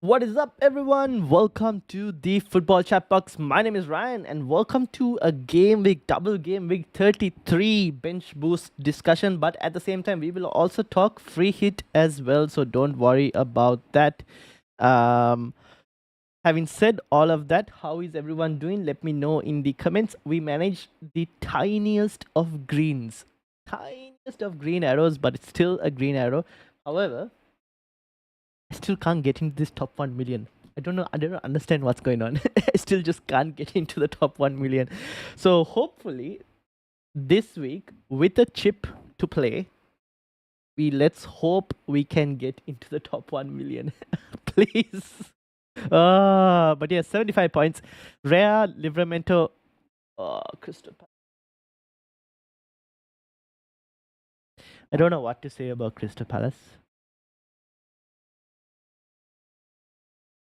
What is up, everyone? Welcome to the Football Chatbox. My name is Ryan, and welcome to a game week, double game week 33 bench boost discussion. But at the same time, we will also talk free hit as well, so don't worry about that. Um, Having said all of that, how is everyone doing? Let me know in the comments. We managed the tiniest of greens, tiniest of green arrows, but it's still a green arrow. However, I still can't get into this top 1 million. I don't understand what's going on. I still just can't get into the top 1 million. So hopefully this week with a chip to play, let's hope we can get into the top 1 million. Please. But yeah, 75 points. Rare Livramento Crystal Palace. I don't know what to say about Crystal Palace.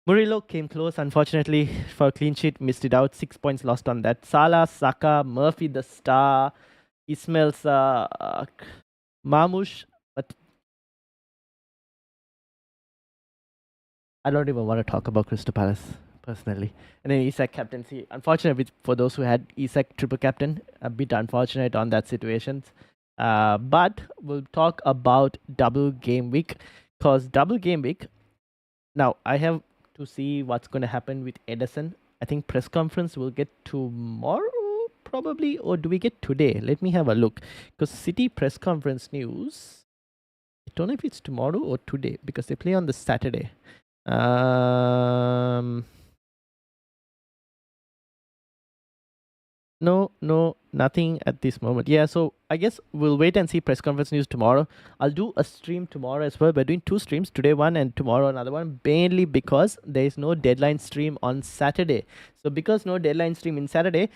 Murillo came close, unfortunately, for a clean sheet, missed it out. 6 points lost on that. Salah, Saka, Murphy, the star, Ismail, Marmoush, but I don't even want to talk about Crystal Palace personally. And then Isak captaincy. Unfortunate for those who had Isak triple captain. A bit unfortunate on that situation. But we'll talk about double game week. Because double game week, now I have to see what's going to happen with Edison. I think press conference will get tomorrow probably, or do we get today? Let me have a look. Because City press conference news, I don't know if it's tomorrow or today because they play on the Saturday. No, nothing at this moment. Yeah, so I guess we'll wait and see press conference news tomorrow. I'll do a stream tomorrow as well. We're doing 2 streams, today one and tomorrow another one, mainly because there is no deadline stream on Saturday. So because no deadline stream in Saturday,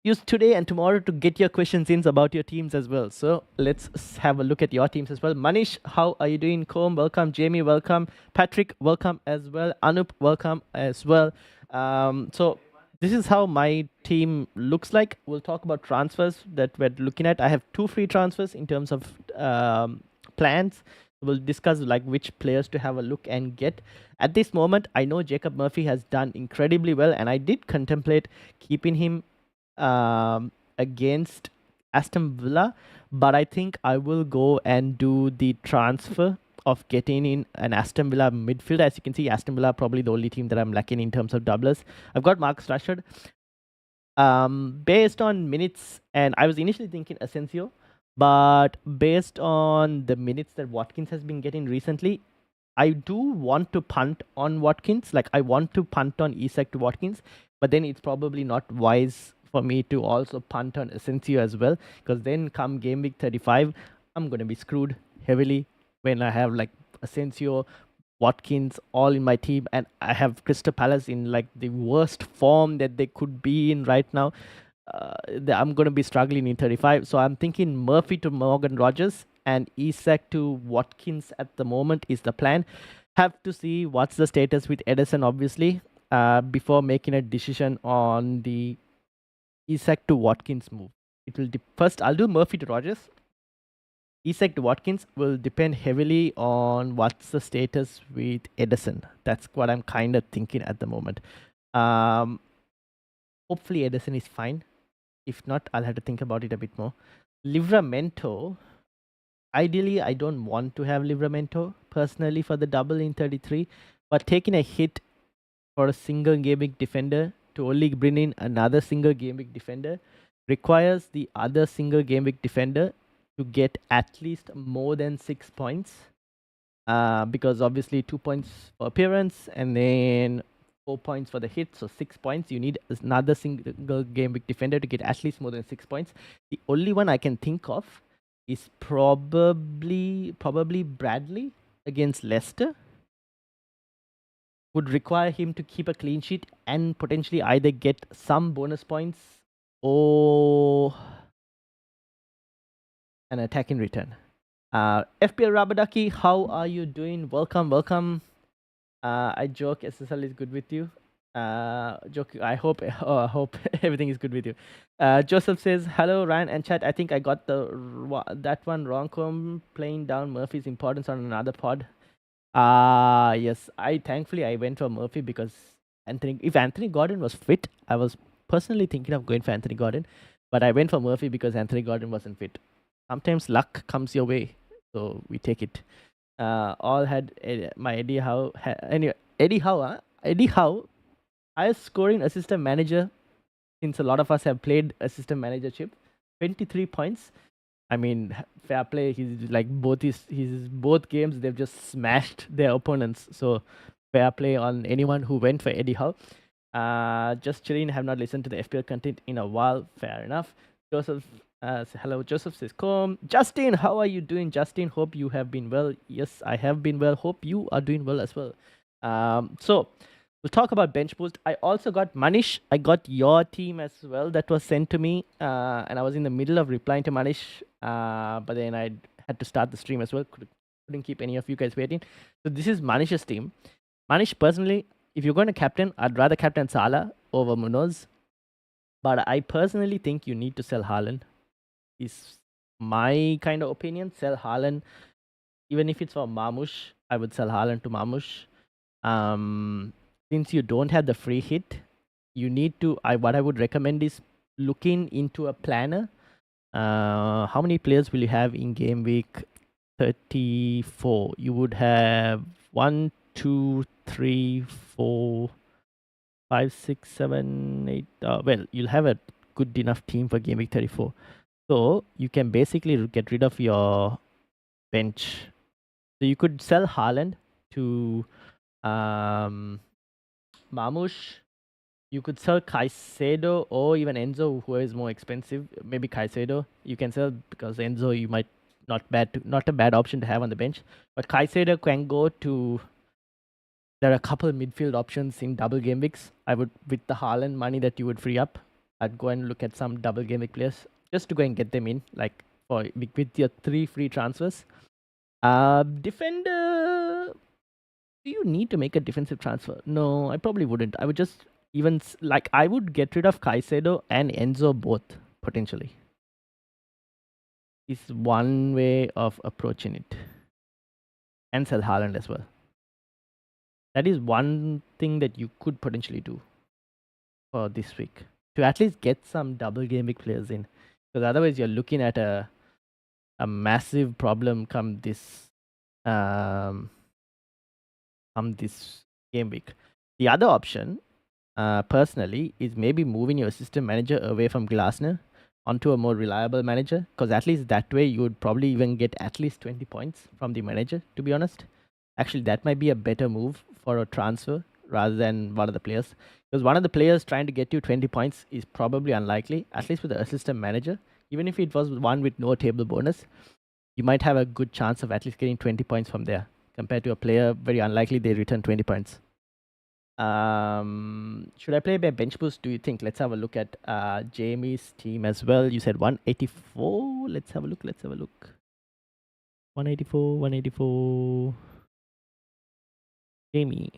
use today and tomorrow to get your questions in about your teams as well. So let's have a look at your teams as well. Manish, how are you doing? Combe, welcome. Jamie, welcome. Patrick, welcome as well. Anup, welcome as well. So this is how my team looks like. We'll talk about transfers that we're looking at. I have 2 free transfers in terms of plans. We'll discuss like which players to have a look and get. At this moment, I know Jacob Murphy has done incredibly well, and I did contemplate keeping him against Aston Villa, but I think I will go and do the transfer of getting in an Aston Villa midfield. As you can see, Aston Villa are probably the only team that I'm lacking in terms of doublers. I've got Marcus Rashford. Based on minutes, and I was initially thinking Asensio, but based on the minutes that Watkins has been getting recently, I do want to punt on Watkins. Like I want to punt on Isak to Watkins, but then it's probably not wise for me to also punt on Asensio as well, because then come game week 35, I'm gonna be screwed heavily when I have like Asensio, Watkins all in my team, and I have Crystal Palace in like the worst form that they could be in right now. I'm gonna be struggling in 35, so I'm thinking Murphy to Morgan Rogers and Isak to Watkins at the moment is the plan. Have to see what's the status with Edison, obviously, before making a decision on the Isak to Watkins move. It will first I'll do Murphy to Rogers. Isak to Watkins will depend heavily on what's the status with Edison. That's what I'm kind of thinking at the moment. Hopefully Edison is fine. If not, I'll have to think about it a bit more. Livramento. Ideally, I don't want to have Livramento personally for the double in 33, but taking a hit for a single gaming defender to only bring in another single gaming defender requires the other single gaming defender to get at least more than 6 points. Because obviously 2 points for appearance and then 4 points for the hit, so 6 points. You need another single game week defender to get at least more than 6 points. The only one I can think of is probably Bradley against Leicester. Would require him to keep a clean sheet and potentially either get some bonus points or an attack in return. FPL Rabadaki, how are you doing? Welcome. I joke SSL is good with you. Joke. I hope everything is good with you. Joseph says hello Ryan and chat. I think I got that one wrong. Playing down Murphy's importance on another pod. Yes. Thankfully I went for Murphy because if Anthony Gordon was fit, I was personally thinking of going for Anthony Gordon, but I went for Murphy because Anthony Gordon wasn't fit. Sometimes luck comes your way, so we take it. All had my Eddie Howe. Anyway, Eddie Howe, Eddie Howe, highest scoring assistant manager since a lot of us have played assistant managership. 23 points. I mean, fair play. He's like his both games they've just smashed their opponents. So fair play on anyone who went for Eddie Howe. Just chilling. Have not listened to the FPL content in a while. Fair enough. Joseph, hello. Joseph says, "Come, Justin. How are you doing, Justin? Hope you have been well. Yes, I have been well. Hope you are doing well as well. So we'll talk about bench boost. I also got Manish. I got your team as well that was sent to me, and I was in the middle of replying to Manish, but then I had to start the stream as well. Couldn't keep any of you guys waiting. So this is Manish's team. Manish, personally, if you're going to captain, I'd rather captain Salah over Munoz. But I personally think you need to sell Haaland. Is my kind of opinion. Sell Haaland. Even if it's for Marmoush, I would sell Haaland to Marmoush. Since you don't have the free hit, you need to. What I would recommend is looking into a planner. How many players will you have in game week 34? You would have 1, 2, 3, 4, 5, 6, 7, 8. Well, you'll have a good enough team for game week 34. So you can basically get rid of your bench. So you could sell Haaland to Marmoush. You could sell Caicedo or even Enzo, who is more expensive. Maybe Caicedo you can sell because Enzo you might not a bad option to have on the bench. But Caicedo can go to. There are a couple of midfield options in double game weeks. I would, with the Haaland money that you would free up, I'd go and look at some double game week players just to go and get them in, like with your 3 free transfers. Defender. Do you need to make a defensive transfer? No, I probably wouldn't. I would just I would get rid of Caicedo and Enzo both potentially. Is one way of approaching it, and sell Haaland as well. That is one thing that you could potentially do for this week to at least get some double game week players in, because otherwise you're looking at a massive problem come this game week. The other option, personally, is maybe moving your assistant manager away from Glasner onto a more reliable manager, because at least that way you would probably even get at least 20 points from the manager, to be honest. Actually, that might be a better move for a transfer rather than one of the players, because one of the players trying to get you 20 points is probably unlikely, at least with the assistant manager. Even if it was one with no table bonus, you might have a good chance of at least getting 20 points from there, compared to a player very unlikely they return 20 points. Should I play by bench boost, do you think? Let's have a look at Jamie's team as well. You said 184. Let's have a look. 184. Jamie.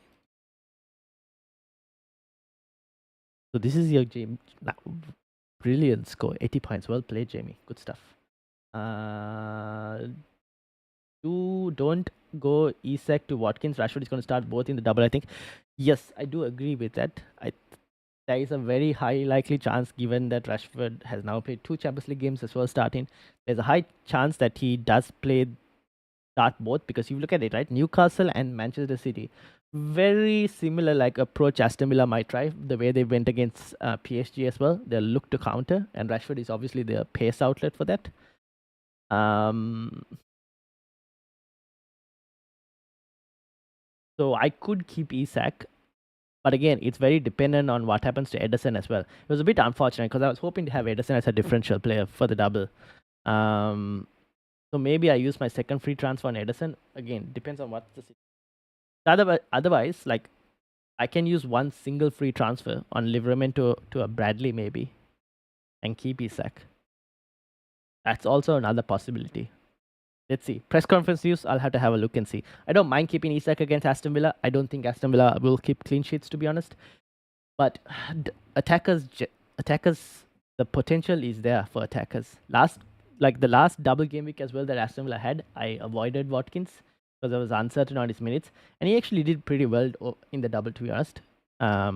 So this is your Jamie. Brilliant score. 80 points. Well played, Jamie. Good stuff. Don't go Isak to Watkins. Rashford is going to start both in the double, I think. Yes, I do agree with that. There is a very high likely chance, given that Rashford has now played 2 Champions League games as well starting. There's a high chance that he does start both, because you look at it, right? Newcastle and Manchester City, very similar like approach Aston Villa might try, the way they went against PSG as well. They'll look to counter, and Rashford is obviously the pace outlet for that. So I could keep Isak, but again, it's very dependent on what happens to Ederson as well. It was a bit unfortunate because I was hoping to have Ederson as a differential player for the double. So maybe I use my second free transfer on Ederson. Again, depends on what the situation. Otherwise, like, I can use one single free transfer on Liverman to a Bradley maybe, and keep Isak. That's also another possibility. Let's see. Press conference news, I'll have to have a look and see. I don't mind keeping Isak against Aston Villa. I don't think Aston Villa will keep clean sheets, to be honest. But attackers, the potential is there for attackers. The last double game week as well that Aston Villa had, I avoided Watkins. because I was uncertain on his minutes, and he actually did pretty well in the double, to be honest. How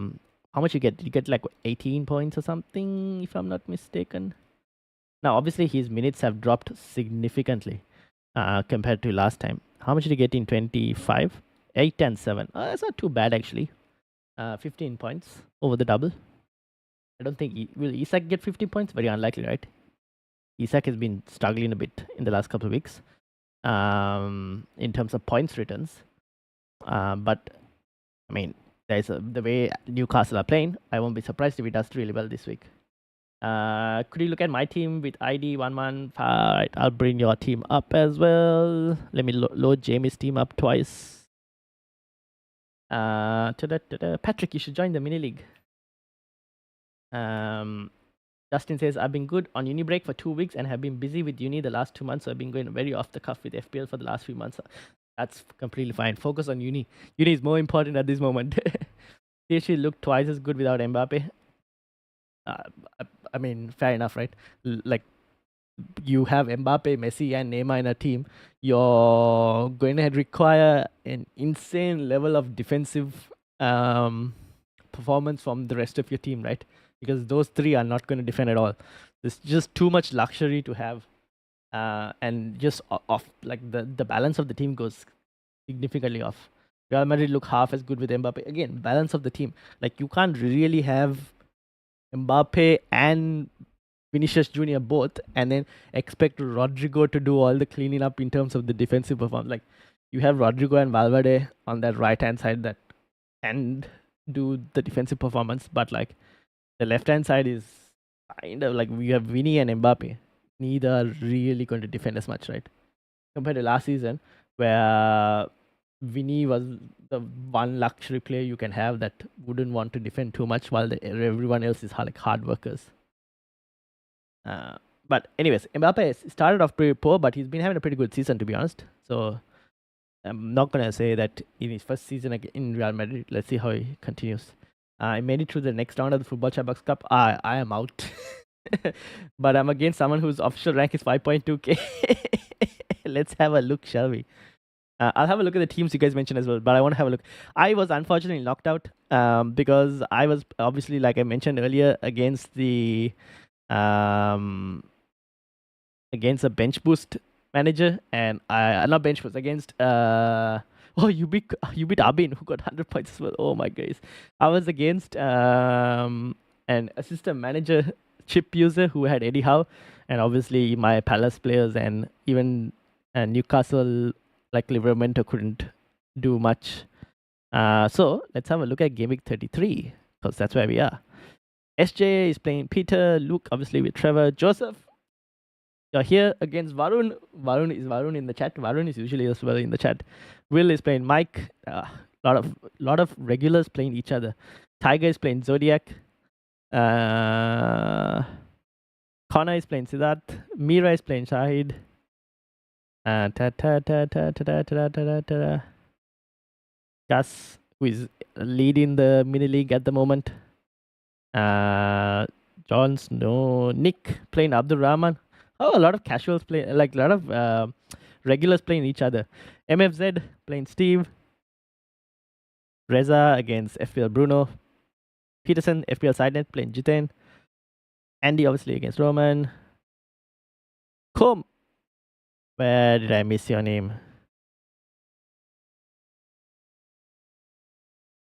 much you get? Did you get like 18 points or something, if I'm not mistaken? Now, obviously, his minutes have dropped significantly compared to last time. How much did he get in 25? 8 and 7. That's not too bad, actually. 15 points over the double. I don't think will Isak get 50 points. Very unlikely, right? Isak has been struggling a bit in the last couple of weeks in terms of points returns. But I mean, the way Newcastle are playing, I won't be surprised if he does really well this week. Could you look at my team with ID 1-1? Alright, I'll bring your team up as well. Let me load Jamie's team up twice. Patrick, you should join the mini league. Justin says, I've been good on uni break for 2 weeks and have been busy with uni the last 2 months, so I've been going very off the cuff with FPL for the last few months. That's completely fine. Focus on uni. Uni is more important at this moment. She looked twice as good without Mbappe. I mean, fair enough, right? Like, you have Mbappe, Messi, and Neymar in a team. You're going to require an insane level of defensive performance from the rest of your team, right? Because those three are not going to defend at all. There's just too much luxury to have, and just off, like the balance of the team goes significantly off. Real Madrid look half as good with Mbappe. Again, balance of the team. Like, you can't really have Mbappe and Vinicius Junior both, and then expect Rodrigo to do all the cleaning up in terms of the defensive performance. Like, you have Rodrigo and Valverde on that right hand side that can do the defensive performance, but like the left hand side is kind of like we have Vinny and Mbappe. Neither are really going to defend as much, right? Compared to last season, where Vinny was the one luxury player you can have that wouldn't want to defend too much, while everyone else is like hard workers. But anyways, Mbappe started off pretty poor, but he's been having a pretty good season, to be honest. So I'm not gonna say that in his first season in Real Madrid. Let's see how he continues. I made it through the next round of the Football Chatbox Cup. I am out. But I'm against someone whose official rank is 5.2k. Let's have a look, shall we? I'll have a look at the teams you guys mentioned as well, but I want to have a look. I was unfortunately knocked out because I was obviously, like I mentioned earlier, against the against a bench boost manager, and I not bench boost against you beat Abin, who got 100 points as well. Oh my goodness. I was against an assistant manager chip user who had Eddie Howe, and obviously my Palace players and even Newcastle, like Livermento, couldn't do much. So let's have a look at Game Week 33, because that's where we are. SJ is playing Peter, Luke obviously with Trevor, Joseph. You're here against Varun. Varun is in the chat. Varun is usually as well in the chat. Will is playing Mike. Lot of regulars playing each other. Tiger is playing Zodiac. Connor is playing Siddharth. Mira is playing Shahid. Gus, who is leading the mini league at the moment. Jon Snow. Nick playing Abdul Rahman. Oh, a lot of casuals play, like a lot of regulars playing each other. MFZ playing Steve. Reza against FPL Bruno. Peterson, FPL Sidenet playing Jiten. Andy obviously against Roman. Com. Where did I miss your name?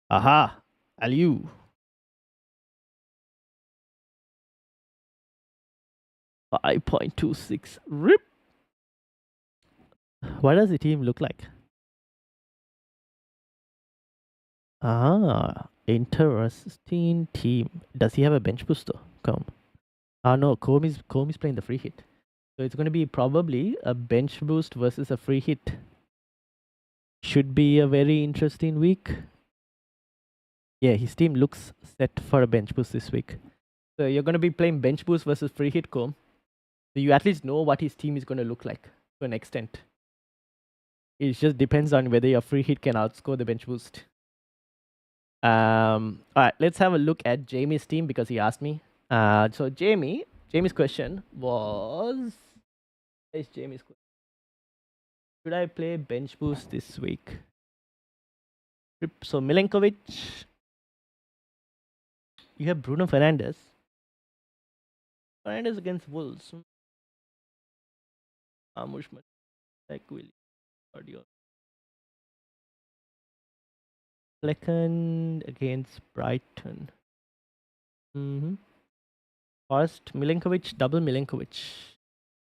Aha. Aliu. 5.26. RIP. What does the team look like? Interesting team. Does he have a bench booster? Come. No, Combe is playing the free hit. So it's going to be probably a bench boost versus a free hit. Should be a very interesting week. Yeah, his team looks set for a bench boost this week. So you're going to be playing bench boost versus free hit, Combe. So you at least know what his team is going to look like to an extent. It just depends on whether your free hit can outscore the bench boost. Alright, let's have a look at Jamie's team because he asked me. So Jamie's question was... Where's Jamie's question? Should I play bench boost this week? So Milenkovic, you have Bruno Fernandes. Fernandes against Wolves. Amushman, like William, Guardiola. Second against Brighton. Mm-hmm. First, Milenkovic, double Milenkovic.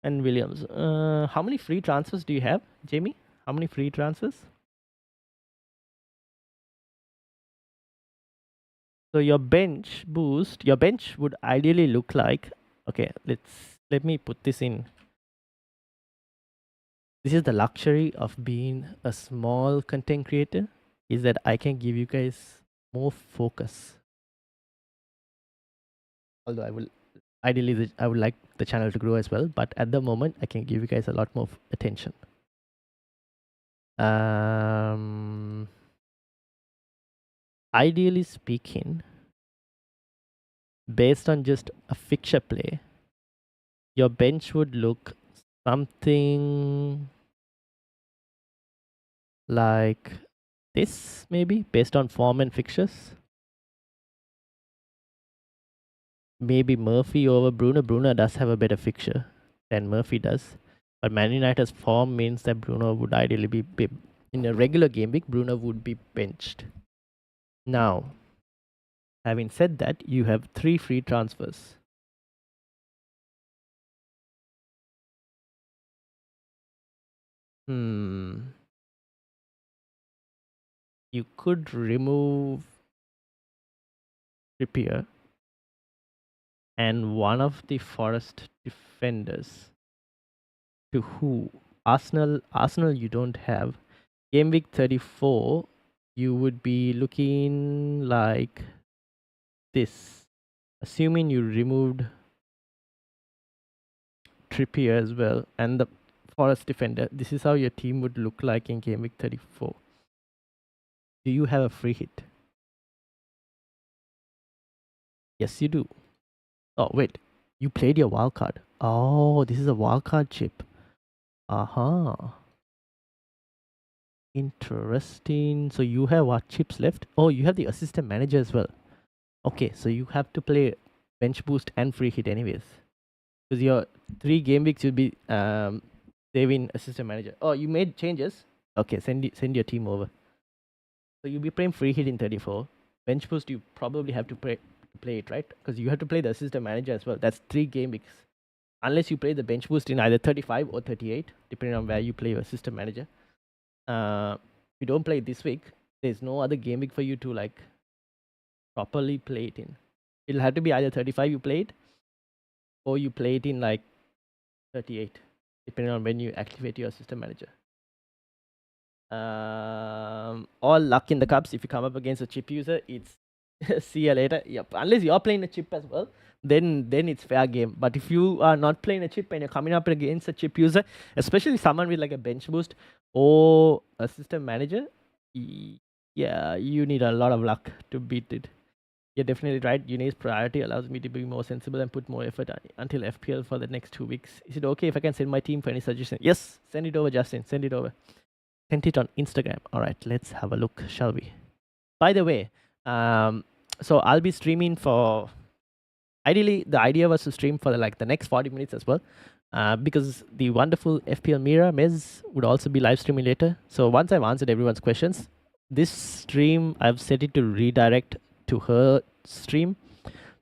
And Williams. How many free transfers do you have, Jamie? How many free transfers? So your bench boost, your bench would ideally look like, okay, let me put this in. This is the luxury of being a small content creator, is that I can give you guys more focus. Although I would like the channel to grow as well, but at the moment I can give you guys a lot more attention. Ideally speaking, based on just a fixture play, your bench would look something like this, maybe, based on form and fixtures. Maybe Murphy over Bruno. Bruno does have a better fixture than Murphy does. But Man United's form means that Bruno would ideally be in a regular game week, Bruno would be benched. Now, having said that, you have 3 free transfers. You could remove Trippier and one of the Forest defenders. To who? Arsenal you don't have. Game week 34, you would be looking like this. Assuming you removed Trippier as well and the Forest defender, this is how your team would look like in game week 34. Do you have a free hit? Yes, you do. Oh, wait. You played your wild card. Oh, this is a wild card chip. Aha. Interesting. So you have what chips left? Oh, you have the assistant manager as well. Okay, so you have to play bench boost and free hit anyways. Because your 3 game weeks you'll be saving assistant manager. Oh, you made changes? Okay, send your team over. So you'll be playing free hit in 34. Bench boost you probably have to play it, right? Because you have to play the assistant manager as well. That's 3 game weeks. Unless you play the bench boost in either 35 or 38, depending on where you play your assistant manager. If you don't play it this week, there's no other game week for you to like properly play it in. It'll have to be either 35 you played, or you play it in like 38, depending on when you activate your system manager. All luck in the cups. If you come up against a chip user, it's see you later. Yep. Unless you're playing a chip as well, then it's fair game. But if you are not playing a chip and you're coming up against a chip user, especially someone with like a bench boost or a system manager, yeah, you need a lot of luck to beat it. You're definitely right. Uni's priority allows me to be more sensible and put more effort until FPL for the next 2 weeks. Is it okay if I can send my team for any suggestions? Yes, send it over, Justin. Send it over. Send it on Instagram. All right, let's have a look, shall we? By the way, so I'll be streaming for. Ideally, the idea was to stream for like the next 40 minutes as well, because the wonderful FPL Mira Mez would also be live streaming later. So once I've answered everyone's questions, this stream I've set it to redirect to her stream.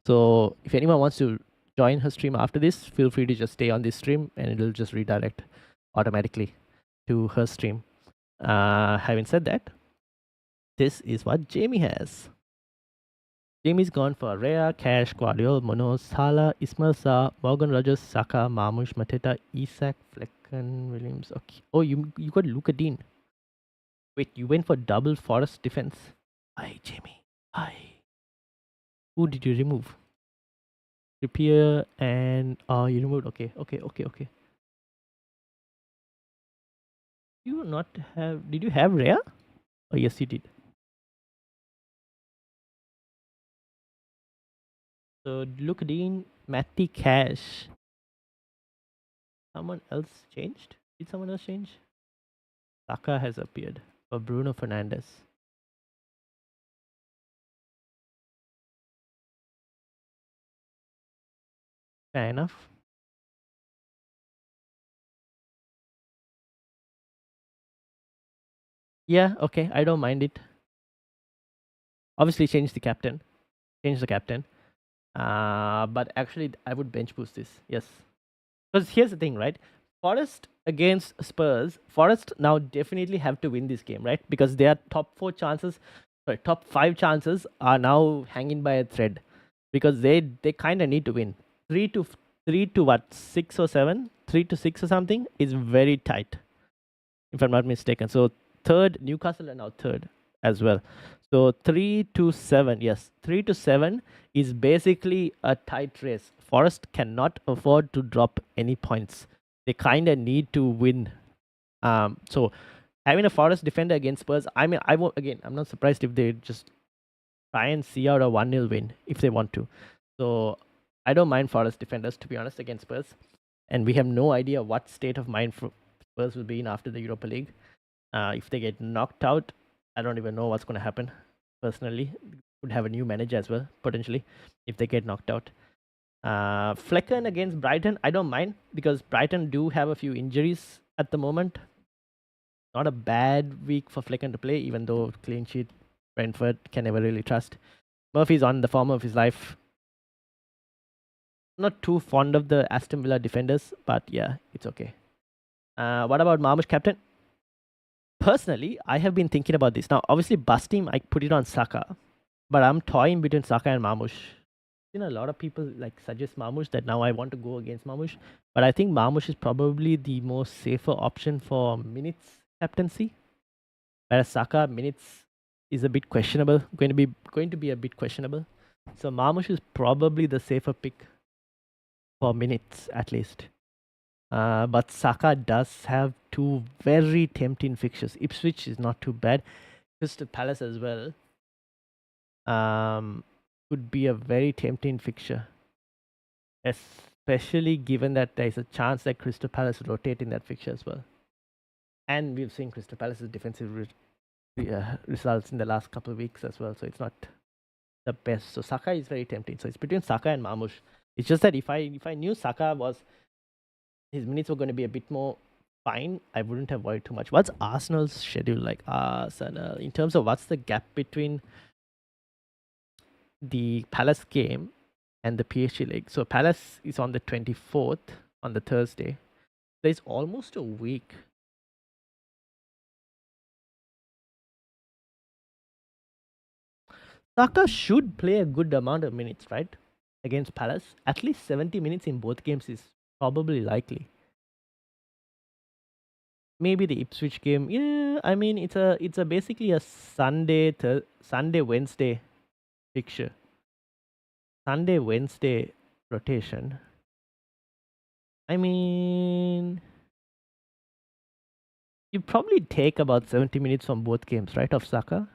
So if anyone wants to join her stream after this, feel free to just stay on this stream and it'll just redirect automatically to her stream. Having said that, this is what Jamie has. Jamie's gone for Rhea, Cash, Guardiola, Mono, Salah, Ismail Sarr, Morgan Rogers, Saka, Marmush, Mateta, Isak, Flecken, Williams. Okay. Oh, you got Luka Dean. Wait, you went for double Forest defense. Aye, Jamie. Aye. Who did you remove? Trippier and you removed. Okay. You not have? Did you have Rhea? Oh yes, you did. So Luka Dean, Matty Cash. Someone else changed? Did someone else change? Saka has appeared for Bruno Fernandes. Fair enough. Yeah, okay, I don't mind it. Obviously, change the captain. Change the captain. But actually, I would bench boost this. Yes. Because here's the thing, right? Forest against Spurs. Forest now definitely have to win this game, right? Because their top four chances, sorry, top five chances are now hanging by a thread. Because they kind of need to win. Three to what, 6 or 7, 3 to 6 or something is very tight, if I'm not mistaken. So third, Newcastle are now third as well. So 3 to 7, yes, 3 to 7 is basically a tight race. Forest cannot afford to drop any points. They kind of need to win. So having a Forest defender against Spurs, I mean, I won't, again, I'm not surprised if they just try and see out a 1-0 win if they want to. So I don't mind Forest defenders, to be honest, against Spurs. And we have no idea what state of mind Spurs will be in after the Europa League. If they get knocked out, I don't even know what's going to happen. Personally, could have a new manager as well potentially if they get knocked out. Flecken against Brighton, I don't mind because Brighton do have a few injuries at the moment. Not a bad week for Flecken to play, even though clean sheet Brentford can never really trust. Murphy's on the form of his life. Not too fond of the Aston Villa defenders, but yeah, it's okay. What about Marmoush captain? Personally, I have been thinking about this. Now, obviously, bust team, I put it on Saka, but I'm toying between Saka and Marmoush. You know, a lot of people like suggest Marmoush that now I want to go against Marmoush, but I think Marmoush is probably the most safer option for minutes captaincy. Whereas Saka minutes is a bit questionable, going to be a bit questionable. So Marmoush is probably the safer pick for minutes at least. But Saka does have two very tempting fixtures. Ipswich is not too bad. Crystal Palace as well. Could be a very tempting fixture, especially given that there is a chance that Crystal Palace rotate in that fixture as well. And we've seen Crystal Palace's defensive results in the last couple of weeks as well, so it's not the best. So Saka is very tempting. So it's between Saka and Marmoush. It's just that if I knew Saka was his minutes were going to be a bit more fine, I wouldn't have worried too much. What's Arsenal's schedule like? Arsenal, in terms of what's the gap between the Palace game and the PSG leg. So Palace is on the 24th on the Thursday. There's almost a week. Saka should play a good amount of minutes, right? Against Palace. At least 70 minutes in both games is probably likely. Maybe the Ipswich game. Yeah, I mean it's a basically a Sunday Wednesday fixture. Sunday Wednesday rotation. I mean, you probably take about 70 minutes from both games, right, of Saka?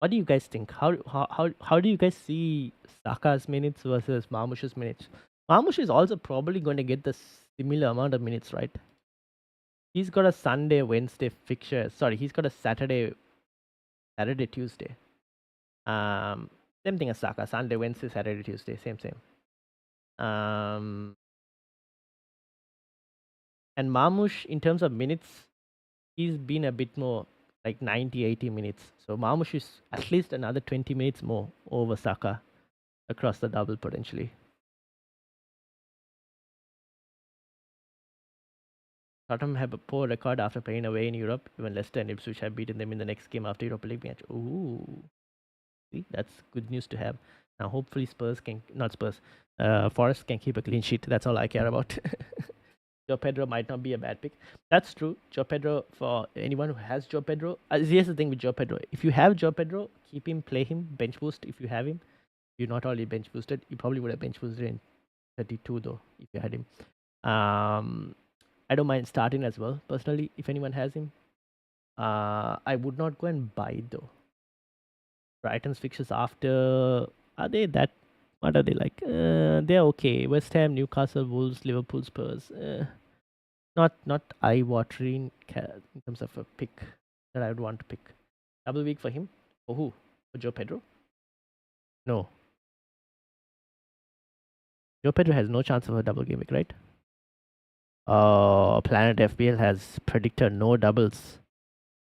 What do you guys think? How do you guys see Saka's minutes versus Marmoush's minutes? Marmoush is also probably going to get the similar amount of minutes, right? He's got a Sunday, Wednesday fixture. Sorry, he's got a Saturday, Tuesday. Same thing as Saka. Sunday, Wednesday, Saturday, Tuesday. Same. And Marmoush, in terms of minutes, he's been a bit more like 90, 80 minutes. So Marmoush is at least another 20 minutes more over Saka across the double potentially. Tottenham have a poor record after playing away in Europe. Even Leicester and Ipswich have beaten them in the next game after Europa League match. Ooh, see, that's good news to have. Now, hopefully, Forest can keep a clean sheet. That's all I care about. Joe Pedro might not be a bad pick. That's true. Joe Pedro, for anyone who has Joe Pedro, here's the thing with Joe Pedro. If you have Joe Pedro, keep him, play him, bench boost if you have him. You're not only bench boosted, you probably would have bench boosted in 32 though if you had him. I don't mind starting as well, personally, if anyone has him. I would not go and buy though. Brighton's fixtures after, are they that, what are they like? They're okay. West Ham, Newcastle, Wolves, Liverpool, Spurs. not eye-watering in terms of a pick that I would want to pick. Double week for him. For who? For Joe Pedro? No. Joe Pedro has no chance of a double game week, right? Planet FPL has predicted no doubles.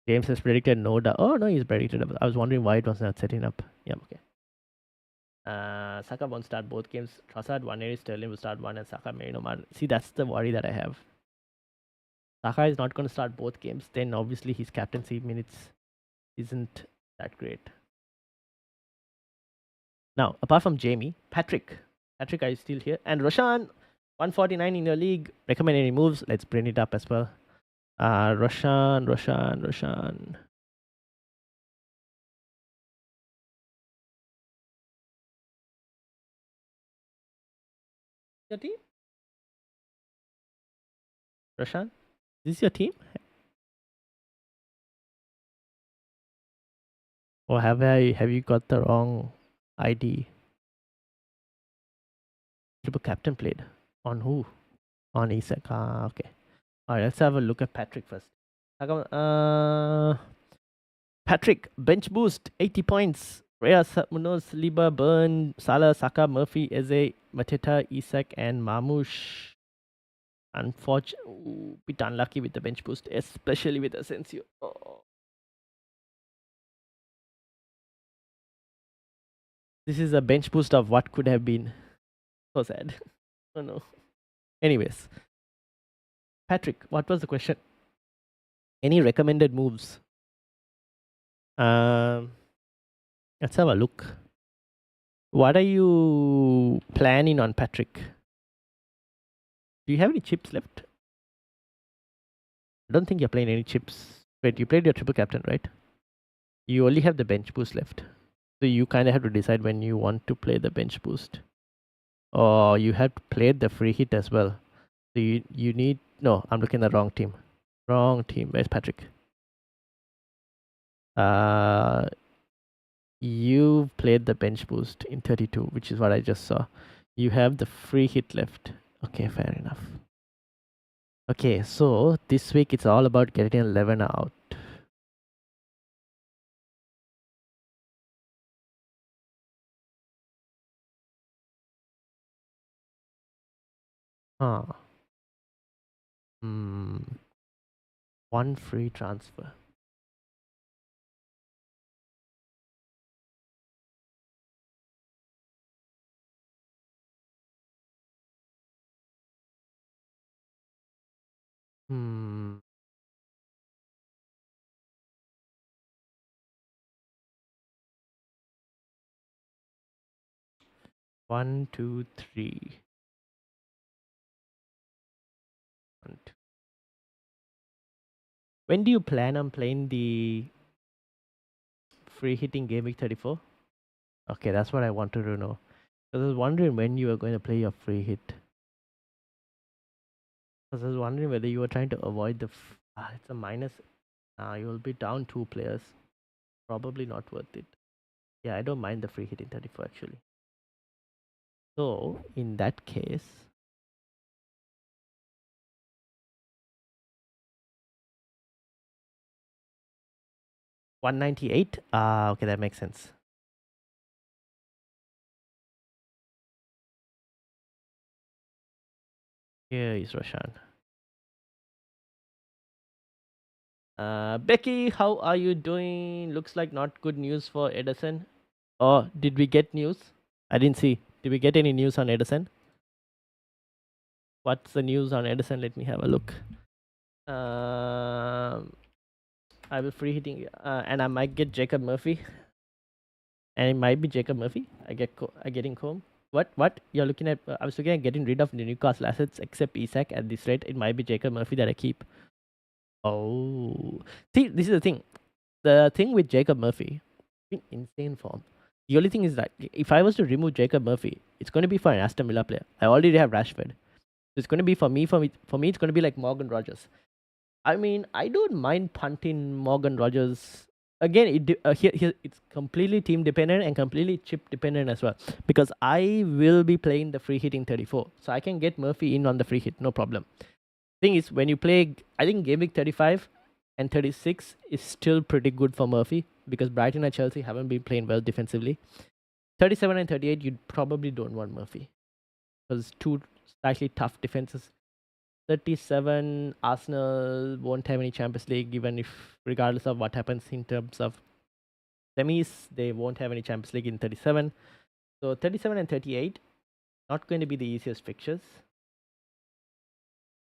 James has predicted no Oh no, he's predicted double. I was wondering why it was not setting up. Yeah, okay. Saka won't start both games. Trossard 180, Sterling will start one, and Saka may no matter. See, that's the worry that I have. Saka is not going to start both games. Then obviously his captaincy minutes isn't that great. Now, apart from Jamie, Patrick, are you still here? And Roshan, 149 in your league. Recommend any moves? Let's bring it up as well. Roshan. Your team? Roshan? Is this your team? Or have you got the wrong ID? Triple captain played. On who? On Isak. Okay. Alright, let's have a look at Patrick first. Patrick, bench boost, 80 points. Rhea, Munoz, Saliba, Burn, Salah, Saka, Murphy, Eze, Mateta, Isak, and Mamouche. Unfortunately, bit unlucky with the bench boost, especially with Asensio. Oh. This is a bench boost of what could have been. So sad. Oh no. Anyways, Patrick, what was the question? Any recommended moves? Let's have a look. What are you planning on, Patrick? Do you have any chips left? I don't think you're playing any chips. Wait, you played your triple captain, right? You only have the bench boost left. So you kind of have to decide when you want to play the bench boost. Or you have played the free hit as well. So you need... No, I'm looking at the wrong team. Wrong team. Where's Patrick? You played the bench boost in 32, which is what I just saw. You have the free hit left. Okay, fair enough. Okay, so this week it's all about getting 11 out. Huh. One free transfer. One, two, three. One, two. When do you plan on playing the free hitting game week 34? Okay, that's what I wanted to know. I was wondering when you were going to play your free hit. I was wondering whether you were trying to avoid the... it's a minus. You will be down 2 players. Probably not worth it. Yeah, I don't mind the free hit in 34 actually. So, in that case... 198? Okay, that makes sense. Here is Roshan. Becky, how are you doing? Looks like not good news for Edison. Oh, did we get news? I didn't see. Did we get any news on Edison? What's the news on Edison? Let me have a look. I will free hitting, and I might get Jacob Murphy. And it might be Jacob Murphy. I getting home. What? You're looking at? I was looking at getting rid of the Newcastle assets except Isak at this rate. It might be Jacob Murphy that I keep. Oh, see, this is the thing. The thing with Jacob Murphy, in insane form. The only thing is that if I was to remove Jacob Murphy, it's going to be for an Aston Villa player. I already have Rashford. So it's going to be for me, it's going to be like Morgan Rogers. I mean, I don't mind punting Morgan Rogers. Again, here it's completely team dependent and completely chip dependent as well. Because I will be playing the free hit in 34. So I can get Murphy in on the free hit, no problem. Thing is, when you play, I think game week 35 and 36 is still pretty good for Murphy because Brighton and Chelsea haven't been playing well defensively. 37 and 38, you probably don't want Murphy because two slightly tough defenses. 37, Arsenal won't have any Champions League, even if, regardless of what happens in terms of semis, they won't have any Champions League in 37. So 37 and 38, not going to be the easiest fixtures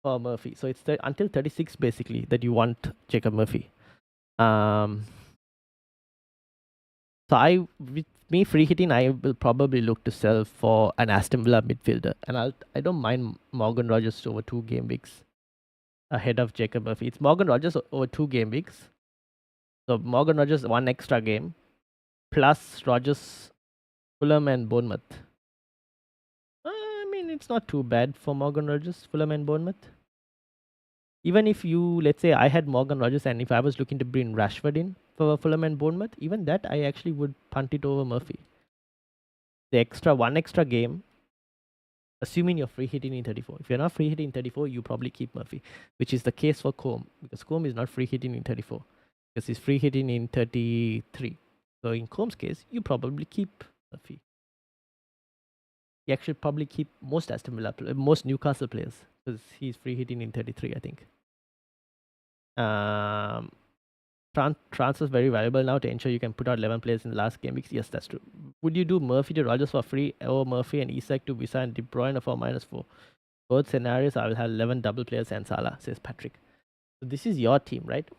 for Murphy. So it's until 36 basically that you want Jacob Murphy. So with me free hitting, I will probably look to sell for an Aston Villa midfielder, and I don't mind Morgan Rogers over 2 game weeks ahead of Jacob Murphy. It's Morgan Rogers over 2 game weeks. So Morgan Rogers 1 extra game plus Rogers, Fulham and Bournemouth. I mean, it's not too bad for Morgan Rogers, Fulham and Bournemouth. Even if let's say I had Morgan Rogers and if I was looking to bring Rashford in for Fulham and Bournemouth, even that I actually would punt it over Murphy. The 1 extra game, assuming you're free hitting in 34. If you're not free hitting in 34, you probably keep Murphy, which is the case for Combe because Combe is not free hitting in 34 because he's free hitting in 33. So in Combe's case, you probably keep Murphy. You actually probably keep most most Newcastle players because he's free hitting in 33, I think. Transfer is very valuable now to ensure you can put out 11 players in the last game weeks. Yes, that's true. Would you do Murphy to Rogers for free or Murphy and Isak to Visa and De Bruyne for -4? Both scenarios, I will have 11 double players and Salah, says Patrick. So this is your team, right?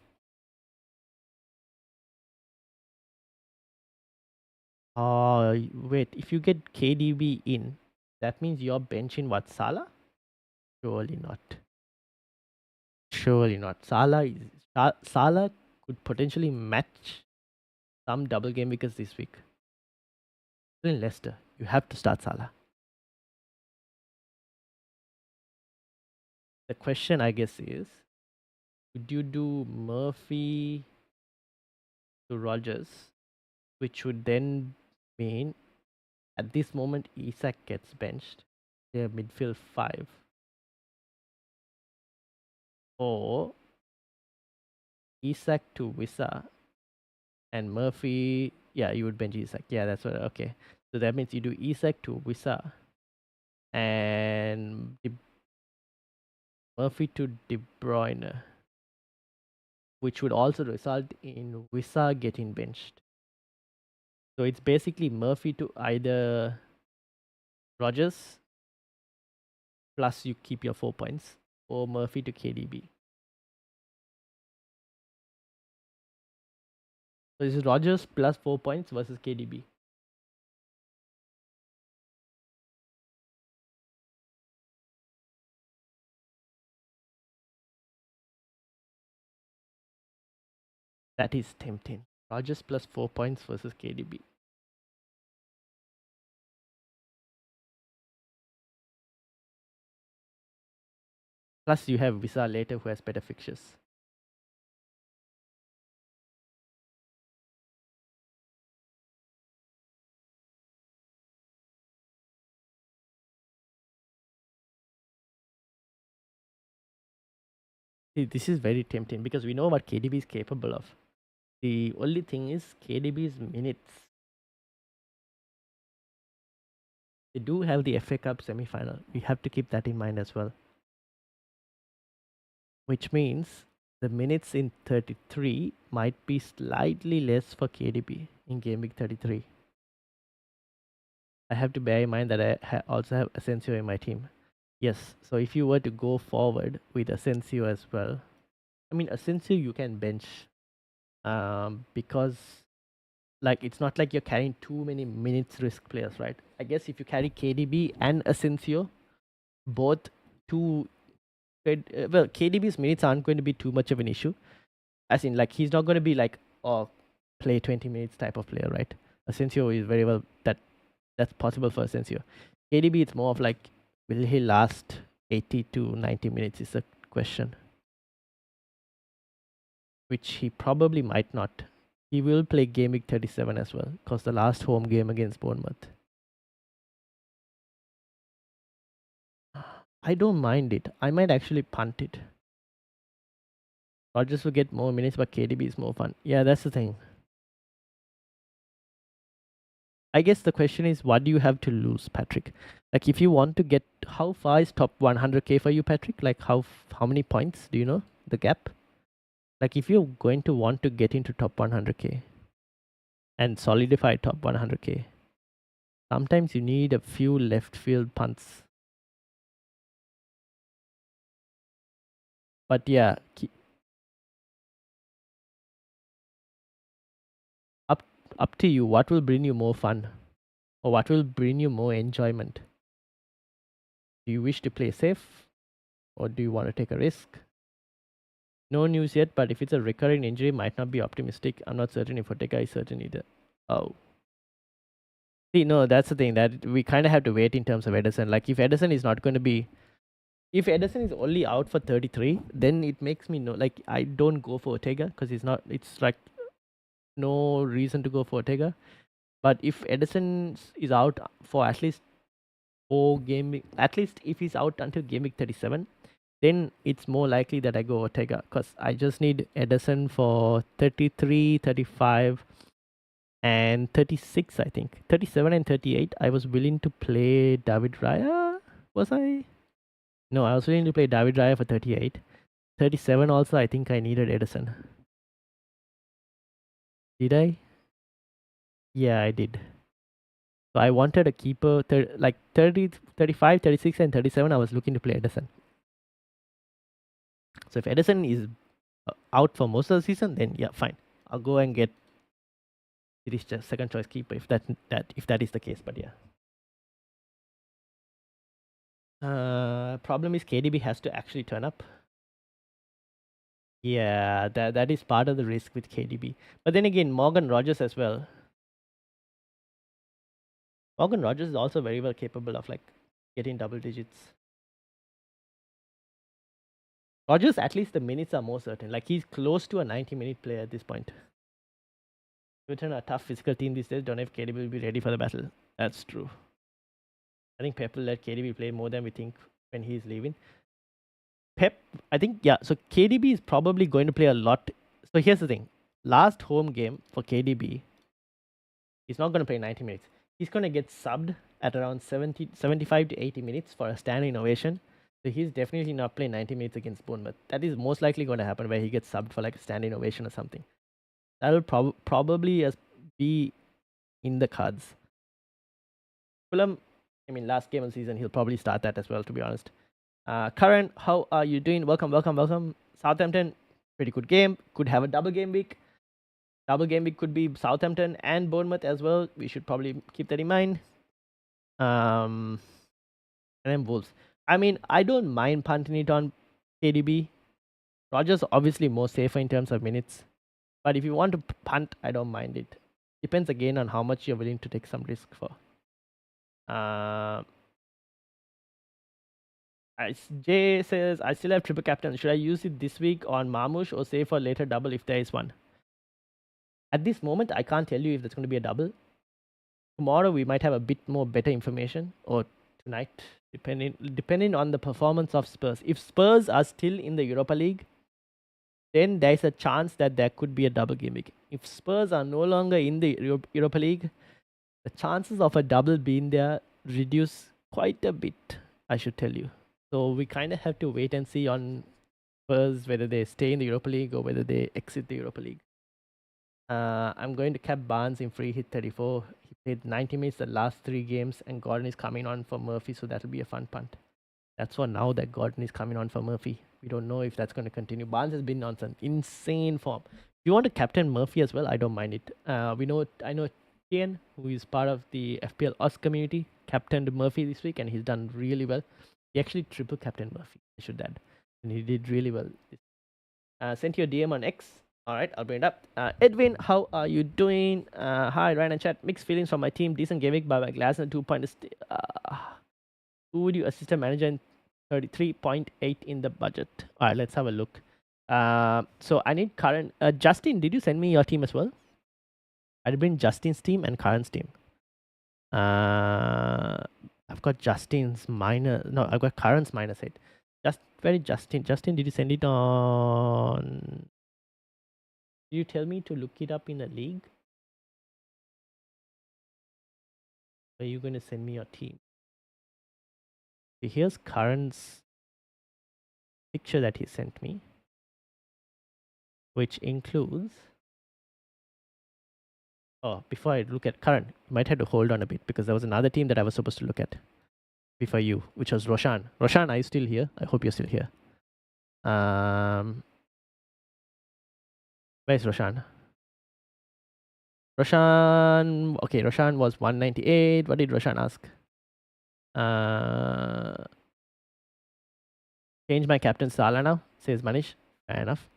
Wait, if you get KDB in, that means you're benching what, Salah? Surely not. Surely not. Salah could potentially match some double game because this week. In Leicester, you have to start Salah. The question, I guess, is would you do Murphy to Rogers, which would then mean at this moment Isak gets benched, they're midfield 5, or Isak to Wissa and Murphy. Yeah, you would bench Isak. Yeah, that's what. Okay, so that means you do Isak to Wissa and Murphy to De Bruyne, which would also result in Wissa getting benched. So it's basically Murphy to either Rogers plus you keep your 4 points, or Murphy to KDB. So this is Rogers plus 4 points versus KDB. That is tempting. Rogers plus 4 points versus KDB. Plus you have Visa later who has better fixtures. See, this is very tempting because we know what KDB is capable of. The only thing is KDB's minutes. They do have the FA Cup semi-final. We have to keep that in mind as well. Which means the minutes in 33 might be slightly less for KDB in game week 33. I have to bear in mind that I also have Asensio in my team. Yes, so if you were to go forward with Asensio as well, I mean Asensio you can bench because like it's not like you're carrying too many minutes risk players, right? I guess if you carry KDB and Asensio, both two well, KDB's minutes aren't going to be too much of an issue. As in, like, he's not going to be like, oh, play 20 minutes type of player, right? Asensio is very well that's possible for Asensio. KDB, it's more of like, will he last 80 to 90 minutes is a question. Which he probably might not. He will play game week 37 as well, because the last home game against Bournemouth. I don't mind it. I might actually punt it. Rodgers will get more minutes, but KDB is more fun. Yeah, that's the thing. I guess the question is, what do you have to lose, Patrick? Like, if you want to get, how far is top 100k for you, Patrick? Like, how many points do you know the gap? Like, if you're going to want to get into top 100k and solidify top 100k, sometimes you need a few left field punts. But yeah, up to you. What will bring you more fun, or what will bring you more enjoyment? Do you wish to play safe, or do you want to take a risk? No news yet, but if it's a recurring injury, might not be optimistic. I'm not certain if Ortega is certain either. Oh. See, no, that's the thing that we kind of have to wait in terms of Edison. Like, if Edison is not going to be, if Edison is only out for 33, then it makes me know, like, I don't go for Ortega because it's like no reason to go for Ortega. But if Edison is out for at least 4 game, at least if he's out until game week 37, then it's more likely that I go Ortega because I just need Edison for 33, 35, and 36, I think. 37 and 38, I was willing to play David Raya. Was I? No, I was willing to play David Raya for 38. 37 also, I think I needed Edison. Did I? Yeah, I did. So I wanted a keeper, like 30, 35, 36, and 37, I was looking to play Edison. So if Edison is out for most of the season, then yeah, fine. I'll go and get series second choice keeper if that is the case. But yeah. Problem is KDB has to actually turn up. Yeah, that is part of the risk with KDB. But then again, Morgan Rogers as well. Morgan Rogers is also very well capable of like getting double digits. Rogers, at least the minutes are more certain. Like he's close to a 90-minute player at this point. Everton are a tough physical team these days. Don't know if KDB will be ready for the battle. That's true. I think Pep will let KDB play more than we think when he's leaving. Pep, I think, yeah. So KDB is probably going to play a lot. So here's the thing. Last home game for KDB, he's not going to play 90 minutes. He's going to get subbed at around 75 to 80 minutes for a standing ovation. So he's definitely not playing 90 minutes against Bournemouth. That is most likely going to happen where he gets subbed for like a standing ovation or something. That will probably be in the cards. Fulham, I mean, last game of the season, he'll probably start that as well, to be honest. Karan, how are you doing? Welcome. Southampton, pretty good game. Could have a double game week. Double game week could be Southampton and Bournemouth as well. We should probably keep that in mind. And then Wolves. I mean, I don't mind punting it on KDB. Rogers obviously more safer in terms of minutes. But if you want to punt, I don't mind it. Depends again on how much you're willing to take some risk for. Jay says, I still have triple captain. Should I use it this week on Marmoush or save for later double if there is one? At this moment, I can't tell you if there's going to be a double. Tomorrow, we might have a bit more better information, or tonight, depending on the performance of Spurs. If Spurs are still in the Europa League, then there's a chance that there could be a double game week. If Spurs are no longer in the Europa League, the chances of a double being there reduce quite a bit, I should tell you. So we kind of have to wait and see on Spurs whether they stay in the Europa League or whether they exit the Europa League. I'm going to cap Barnes in free hit 34. He played 90 minutes the last 3 games, and Gordon is coming on for Murphy, so that'll be a fun punt. That's for now that Gordon is coming on for Murphy. We don't know if that's going to continue. Barnes has been on some insane form. If you want to captain Murphy as well, I don't mind it. I know Tian, who is part of the FPL Us community, captained Murphy this week, and he's done really well. He actually triple captained Murphy, I should add, and he did really well. Sent you a DM on X. All right, I'll bring it up. Edwin, how are you doing? Hi, Ryan and chat. Mixed feelings from my team. Decent game week by Glasner 2 who would you assistant manager in 33.8 in the budget? All right, let's have a look. So I need current. Justin, did you send me your team as well? I'd bring Justin's team and Karan's team. I've got Justin's minus. No, I've got Karan's -8. Just very Justin. Justin, did you send it on? Did you tell me to look it up in the league? Or are you going to send me your team? So here's Karan's picture that he sent me, which includes. Oh, before I look at Karan, you might have to hold on a bit because there was another team that I was supposed to look at before you, which was Roshan. Roshan, are you still here? I hope you're still here. Where's Roshan? Roshan, okay, Roshan was 198. What did Roshan ask? Change my captain Sala now, says Manish. Fair enough.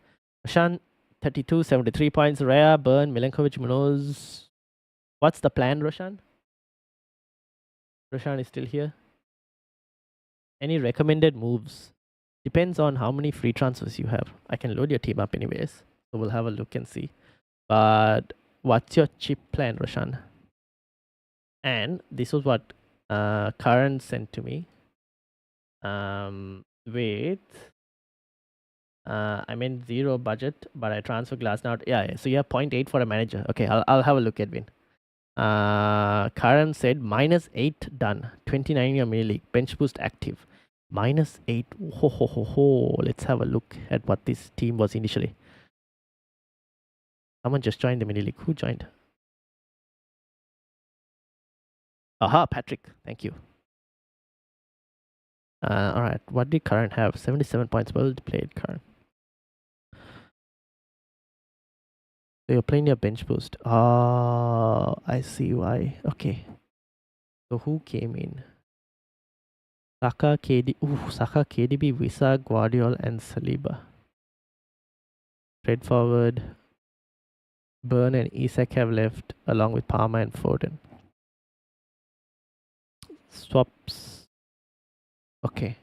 Roshan, 32, 73 points. Rhea, Burn, Milenkovic, Munoz. What's the plan, Roshan? Roshan is still here. Any recommended moves? Depends on how many free transfers you have. I can load your team up anyways. So we'll have a look and see. But what's your chip plan, Roshan? And this was what Karan sent to me. With I mean 0 budget, but I transfer glass now. Yeah, so you have 0.8 for a manager. Okay, I'll have a look, Edwin. Karan said -8 done. 29 in your mini league. Bench boost active. -8. Ho ho ho ho. Let's have a look at what this team was initially. Someone just joined the mini league. Who joined? Aha, Patrick. Thank you. All right. What did Karan have? 77 points. Well played, Karan. So you're playing your bench boost. Oh, I see why. Okay. So who came in? Saka, KDB, Visa, Guardiola, and Saliba. Trade forward. Burn and Isak have left along with Palmer and Foden. Swaps. Okay.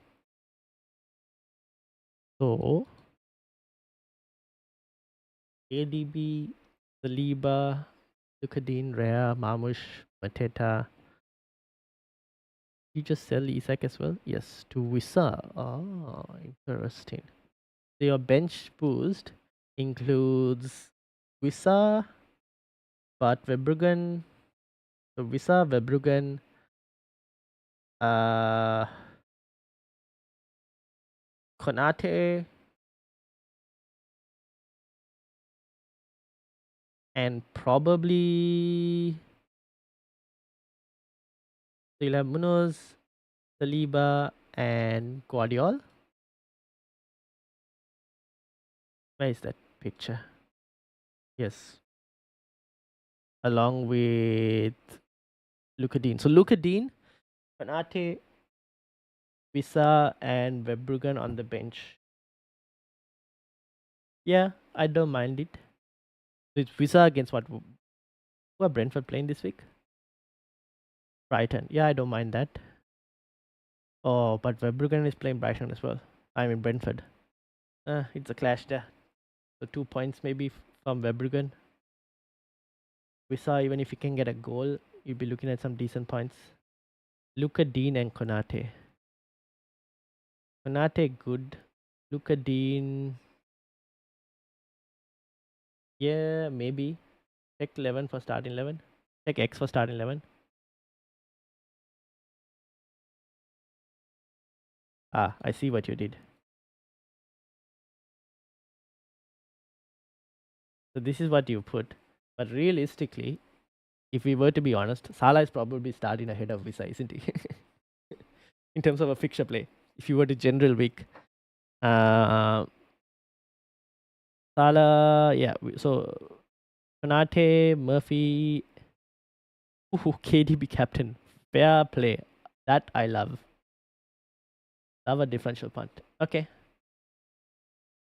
So KDB, Saliba, Lukadin, Rea, Mamush, Mateta. You just sell Isak as well? Yes, to Visa. Oh, interesting. So your bench boost includes Visa, but Verbruggen. So Visa, Verbruggen, Konate, and probably so you'll have Munoz, Saliba, and Guardiola. Where is that picture? Yes. Along with Lukadin. So Lukadin, Konate, Visa, and Verbruggen on the bench. Yeah, I don't mind it. It's Visa against what? Who are Brentford playing this week? Brighton. Yeah, I don't mind that. Oh, but Verbruggen is playing Brighton as well. I mean Brentford. It's a clash there. So 2 points maybe from Verbruggen. Visa, even if you can get a goal, you'll be looking at some decent points. Luka Dean and Konate. Konate good. Luka Dean. Yeah, maybe. Check 11 for starting 11. Check X for starting 11. Ah, I see what you did. So this is what you put. But realistically, if we were to be honest, Salah is probably starting ahead of Visa, isn't he? In terms of a fixture play. If you were to general week. Salah, yeah. So Konate, Murphy, KDB captain. Fair play. That I love. Love a differential punt. Okay.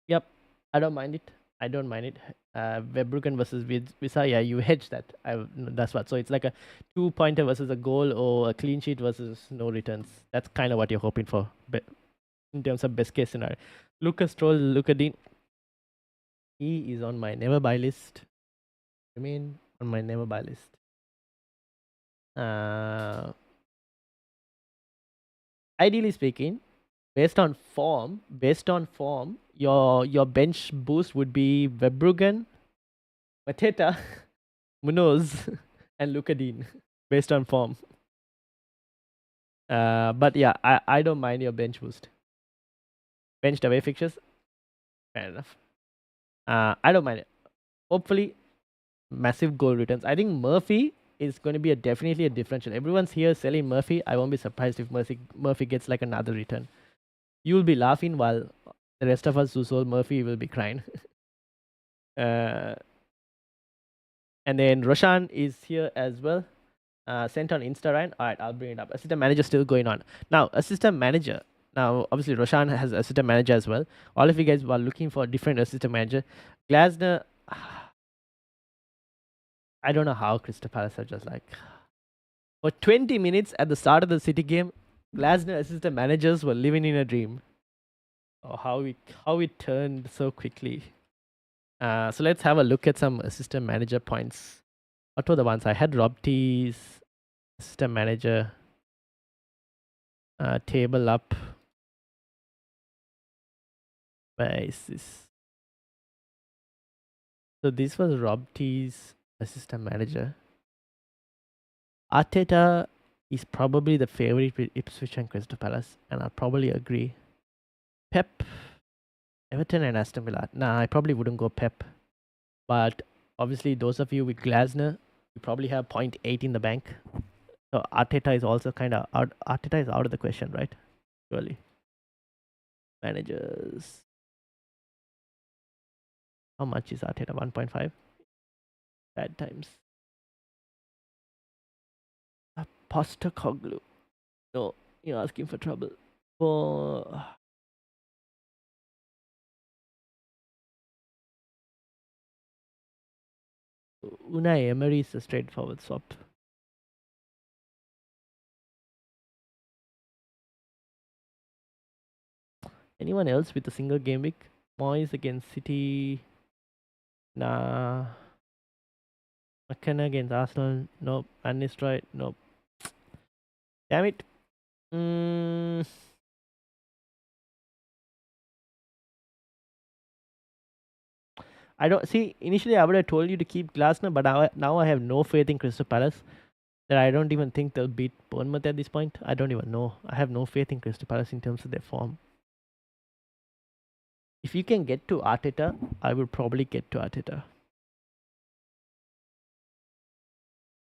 Yep. I don't mind it. I don't mind it. Verbruggen versus Visa. Yeah, you hedge that. That's what. So it's like a 2-pointer versus a goal or a clean sheet versus no returns. That's kind of what you're hoping for. But in terms of best case scenario. Lucas Troll, Lucadine. He is on my never buy list. Remain on my never buy list. ideally speaking, based on form, your bench boost would be Verbruggen, Mateta, Munoz, and Lucadine, based on form. But yeah, I don't mind your bench boost. Benched away fixtures, fair enough. I don't mind it. Hopefully, massive goal returns. I think Murphy is going to be definitely a differential. Everyone's here selling Murphy. I won't be surprised if Murphy gets like another return. You'll be laughing while the rest of us who sold Murphy will be crying. uh, and then Roshan is here as well. Sent on Insta, right? All right, I'll bring it up. Assistant manager still going on. Now, assistant manager. Now, obviously, Roshan has assistant manager as well. All of you guys were looking for a different assistant manager. Glasner, I don't know how Crystal Palace are just like. For 20 minutes at the start of the City game, Glasner assistant managers were living in a dream. Oh, how it turned so quickly. So let's have a look at some assistant manager points. What were the ones? I had Rob T's assistant manager. Table up. Where is this? So this was Rob T's assistant manager. Arteta is probably the favorite with Ipswich and Crystal Palace, and I'll probably agree. Pep, Everton and Aston Villa. Nah, I probably wouldn't go Pep. But obviously, those of you with Glasner, you probably have 0.8 in the bank. So Arteta is also kind of out. Arteta is out of the question, right? Surely. Managers. How much is Arteta? 1.5? Bad times. Postecoglou. No, you're asking for trouble. For Unai Emery is a straightforward swap. Anyone else with a single game week? Moyes against City. Nah. McKenna against Arsenal. Nope. Van Nistelrooy. Nope. Damn it. I don't see. Initially, I would have told you to keep Glasner, but now I have no faith in Crystal Palace. That I don't even think they'll beat Bournemouth at this point. I don't even know. I have no faith in Crystal Palace in terms of their form. If you can get to Arteta, I would probably get to Arteta.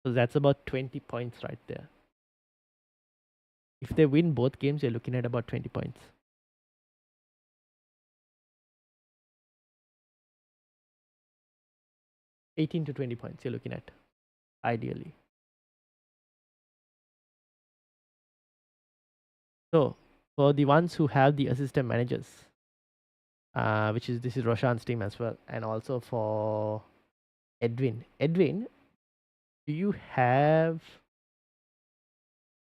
So that's about 20 points right there. If they win both games, you're looking at about 20 points. 18 to 20 points you're looking at, ideally. So for the ones who have the assistant managers, this is Roshan's team as well, and also for Edwin. Edwin, do you have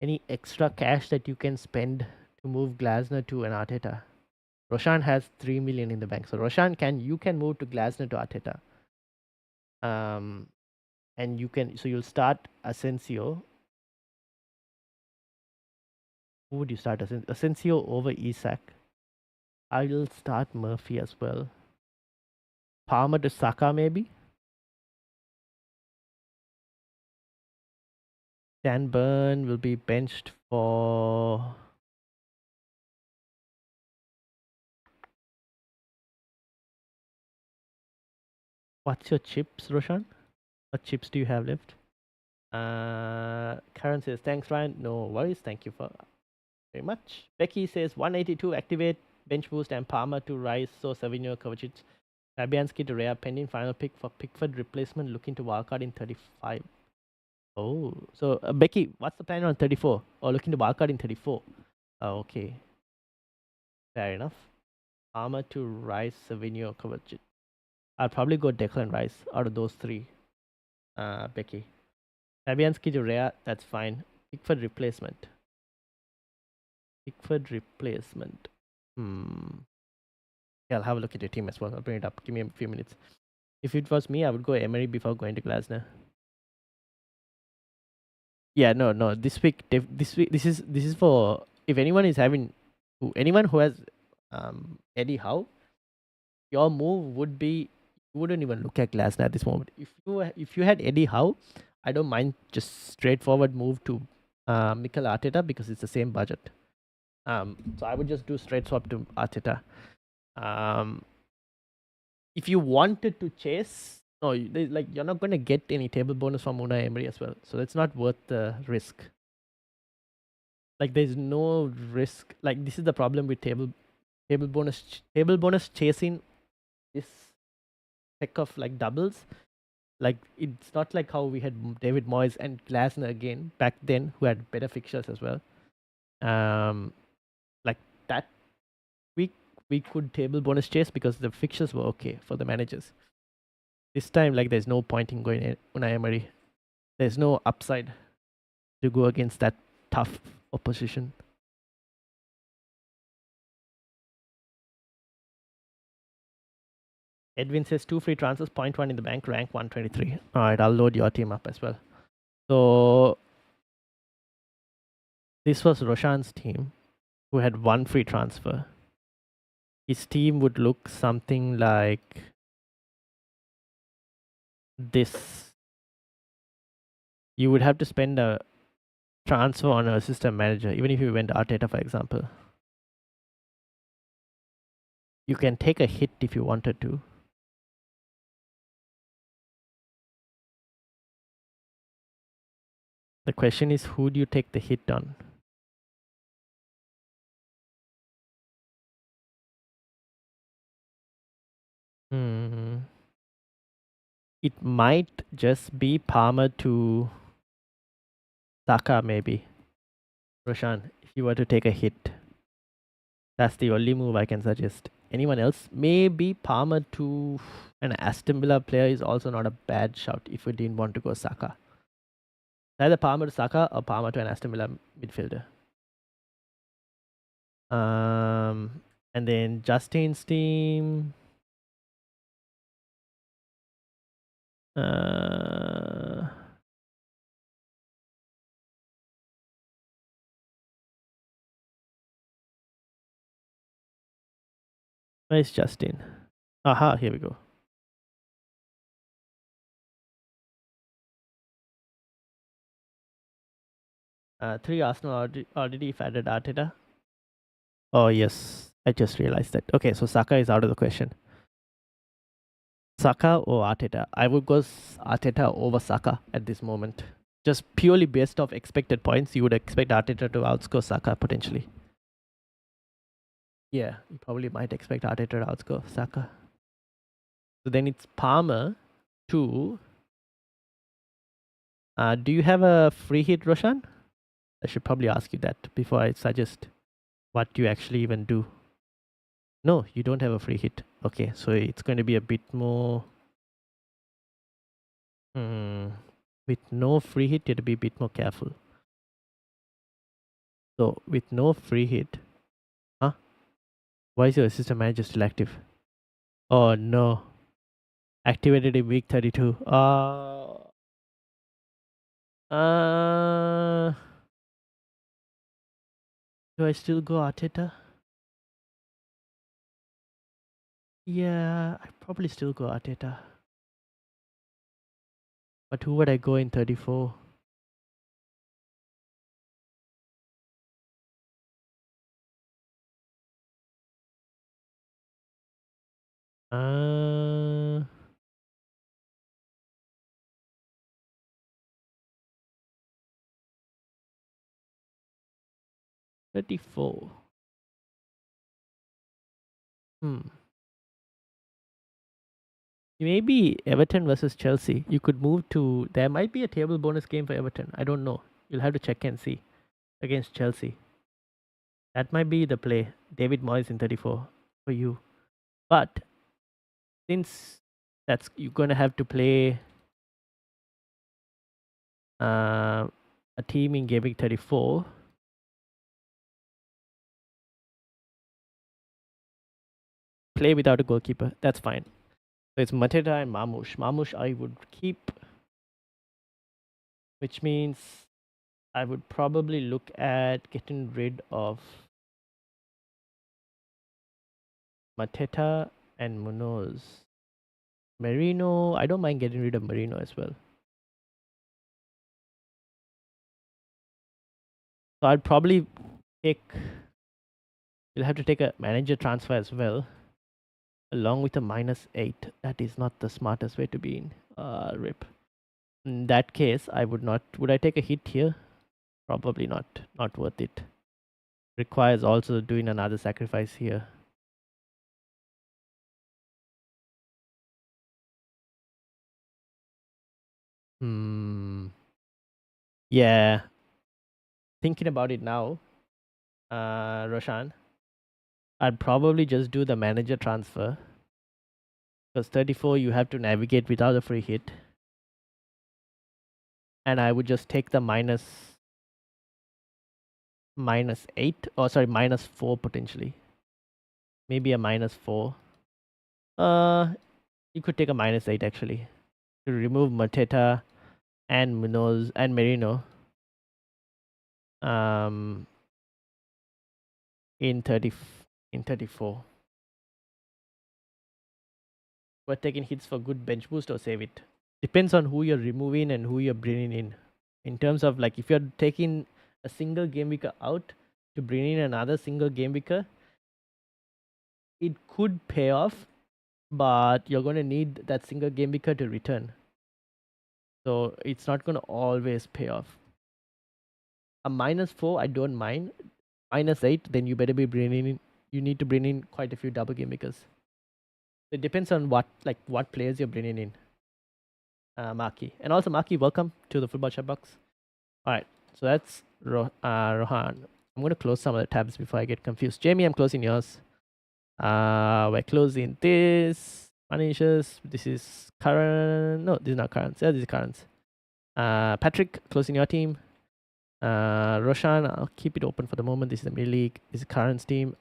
any extra cash that you can spend to move Glasner to an Arteta? Roshan has 3 million in the bank, so Roshan you can move to Glasner to Arteta. And you'll start Asensio. Who would you start? Asensio over Isak. I will start Murphy as well. Palmer to Saka maybe. Dan Burn will be benched for. What's your chips, Roshan? What chips do you have left? Karen says, thanks, Ryan. No worries. Thank you very much. Becky says, 182 activate, bench boost, and Palmer to Rice. So Savinho, Kovacic, Fabianski to Rea, pending final pick for Pickford replacement, looking to wildcard in 35. Oh, so Becky, what's the plan on 34? Or looking to wildcard in 34? Oh, okay. Fair enough. Palmer to Rice, Savinho, Kovacic. I'll probably go Declan Rice out of those three. Becky. Fabianski to Rea, that's fine. Pickford replacement. Yeah, I'll have a look at your team as well. I'll bring it up. Give me a few minutes. If it was me, I would go Emery before going to Glasner. Yeah, no. This week, this is for if anyone is having, anyone who has Eddie Howe, your move would be, you wouldn't even look at Glasner at this moment. If you had Eddie Howe, I don't mind just straightforward move to Mikel Arteta because it's the same budget. So I would just do straight swap to Arteta. If you wanted to chase, no, you're not going to get any table bonus from Unai Emery as well, so it's not worth the risk. Like there's no risk. Like this is the problem with table bonus chasing this heck of like doubles. Like it's not like how we had David Moyes and Glasner again back then, who had better fixtures as well. Like that week we could table bonus chase because the fixtures were okay for the managers. This time, like there's no point in going Unai Emery. There's no upside to go against that tough opposition. Edwin says 2 free transfers, 0.1 in the bank, rank 123. All right, I'll load your team up as well. So this was Roshan's team, who had 1 free transfer. His team would look something like this. You would have to spend a transfer on a system manager, even if you went Arteta, for example. You can take a hit if you wanted to. The question is, who do you take the hit on? It might just be Palmer to Saka, maybe. Roshan, if you were to take a hit, that's the only move I can suggest. Anyone else? Maybe Palmer to an Aston Villa player is also not a bad shout if we didn't want to go Saka. Either Palmer to Saka or Palmer to an Aston Villa midfielder. And then Justin's team. Where's Justin? Aha, here we go. Three Arsenal already if added Arteta. Oh yes, I just realized that. Okay, so Saka is out of the question. Saka or Arteta? I would go Arteta over Saka at this moment. Just purely based off expected points, you would expect Arteta to outscore Saka potentially. Yeah, you probably might expect Arteta to outscore Saka. So then it's Palmer to. Do you have a free hit, Roshan? I should probably ask you that before I suggest what you actually even do. No, you don't have a free hit. Okay, so it's going to be a bit more. With no free hit, you have to be a bit more careful. So with no free hit, huh? Why is your assistant manager still active? Oh no. Activated in week 32. Do I still go Arteta? Yeah, I probably still go Arteta. But who would I go in 34? Uh, 34. Maybe Everton versus Chelsea. You could move to. There might be a table bonus game for Everton. I don't know. You'll have to check and see. Against Chelsea. That might be the play. David Moyes in 34 for you. But since that's you're gonna have to play a team in Game Week 34. Play without a goalkeeper. That's fine. So it's Mateta and Marmoush. Marmoush I would keep, which means I would probably look at getting rid of Mateta and Munoz. Merino, I don't mind getting rid of Merino as well. So I'd probably take, you'll have to take a manager transfer as well, along with a -8. That is not the smartest way to be in. Rip. In that case, I would not. Would I take a hit here? Probably not. Not worth it. Requires also doing another sacrifice here. Yeah. Thinking about it now, Roshan, I'd probably just do the manager transfer. Because 34 you have to navigate without a free hit. And I would just take the -8, or sorry, -4 potentially. Maybe a -4. You could take a -8 actually. To remove Mateta and Munoz and Merino. In 34. We're taking hits for good bench boost or save it. Depends on who you're removing and who you're bringing in. In terms of like if you're taking a single game weaker out to bring in another single game weaker, it could pay off, but you're going to need that single game weaker to return. So it's not going to always pay off. A -4, I don't mind. -8, then you better be bringing in. You need to bring in quite a few double game weakers. It depends on what players you're bringing in. Maki. And also Maki, welcome to the Football Chatbox. Alright, so that's Rohan. I'm going to close some of the tabs before I get confused. Jamie, I'm closing yours. We're closing this. Manishas, this is current. No, this is not current. Yeah, this is current. Patrick, closing your team. Roshan, I'll keep it open for the moment. This is the mini league. This is current team.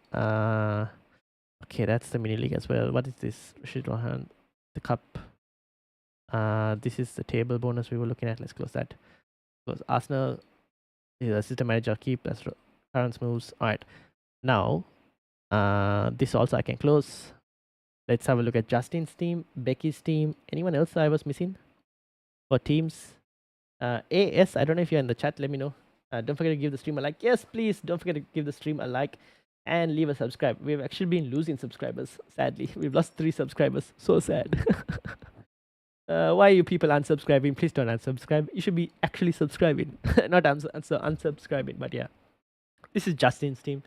Okay, that's the mini league as well. What is this? Rashid Rohan, the cup. This is the table bonus we were looking at. Let's close that. Close Arsenal. Is assistant manager. Keep. That's current moves. All right. Now, this also I can close. Let's have a look at Justin's team, Becky's team. Anyone else I was missing for teams? AS, I don't know if you're in the chat. Let me know. Don't forget to give the stream a like. Yes, please. Don't forget to give the stream a like and leave a subscribe. We've actually been losing subscribers, sadly. We've lost 3 subscribers. So sad. Why are you people unsubscribing? Please don't unsubscribe. You should be actually subscribing, not unsubscribing. But yeah, this is Justin's team.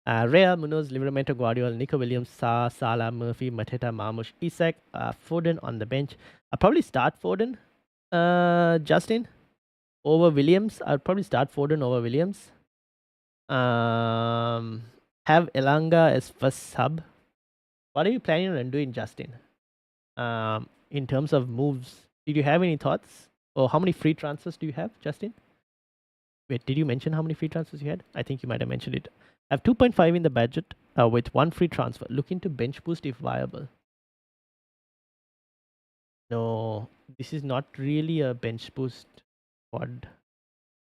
Rea, Munoz, Livramento, Guardiola, Nico Williams, Salah, Murphy, Mateta, Marmush, Isak, Foden on the bench. I'll probably start Foden, Justin, over Williams. I'll probably start Foden over Williams. Have Elanga as first sub. What are you planning on doing, Justin? In terms of moves, did you have any thoughts? Or how many free transfers do you have, Justin? Wait, did you mention how many free transfers you had? I think you might have mentioned it. I have 2.5 in the budget with 1 free transfer. Looking to bench boost if viable. No, this is not really a bench boost squad.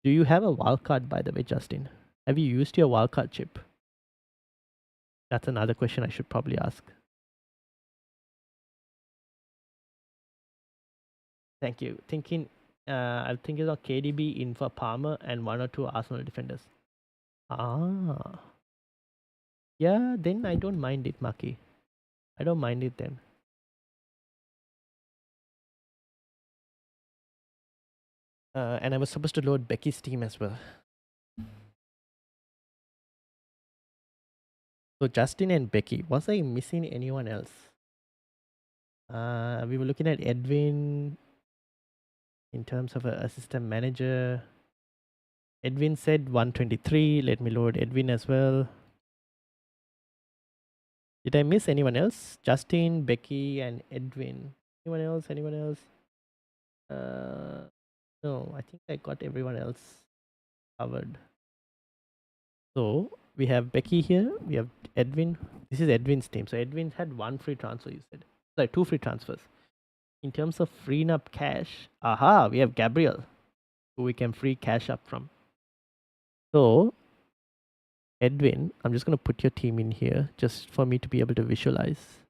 Do you have a wildcard, by the way, Justin? Have you used your wildcard chip? That's another question I should probably ask. Thank you. I'm thinking of KDB in for Palmer and 1 or 2 Arsenal defenders. Yeah, then I don't mind it, Maki. I don't mind it then. And I was supposed to load Becky's team as well. So Justin and Becky. Was I missing anyone else? We were looking at Edwin in terms of an assistant manager. Edwin said 123. Let me load Edwin as well. Did I miss anyone else? Justin, Becky, and Edwin. Anyone else? No, I think I got everyone else covered. So we have Becky here. We have Edwin. This is Edwin's team. So Edwin had 1 free transfer, you said. Sorry, 2 free transfers. In terms of freeing up cash, we have Gabriel, who we can free cash up from. So, Edwin, I'm just going to put your team in here just for me to be able to visualize.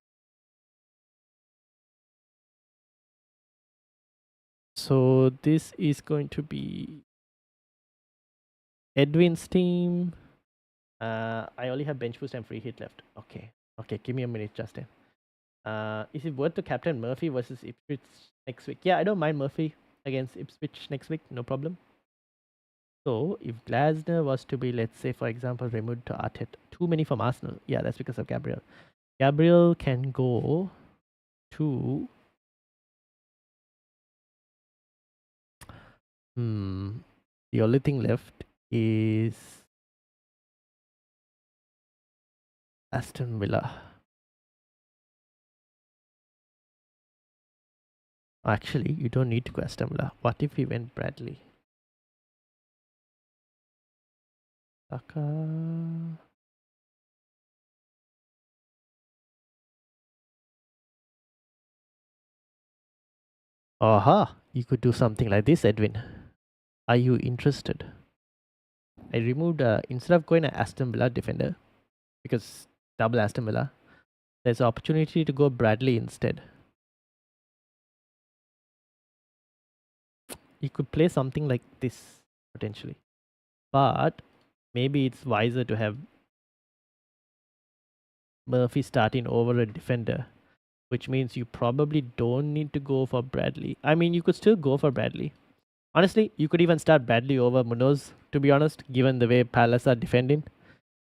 So, this is going to be Edwin's team. I only have bench boost and free hit left. Okay. Okay, give me a minute, Justin. Is it worth to captain Murphy versus Ipswich next week? Yeah, I don't mind Murphy against Ipswich next week. No problem. So, if Glasner was to be, let's say, for example, removed to Arteta, too many from Arsenal. Yeah, that's because of Gabriel. Gabriel can go to... The only thing left is Aston Villa. Actually, you don't need to go Aston Villa. What if we went Bradley? Saka. Aha! You could do something like this, Edwin. Are you interested? I removed, instead of going an Aston Villa defender, because double Aston Villa, there's an opportunity to go Bradley instead. You could play something like this, potentially. But maybe it's wiser to have Murphy starting over a defender, which means you probably don't need to go for Bradley. I mean, you could still go for Bradley. Honestly, you could even start Bradley over Munoz, to be honest, given the way Palace are defending.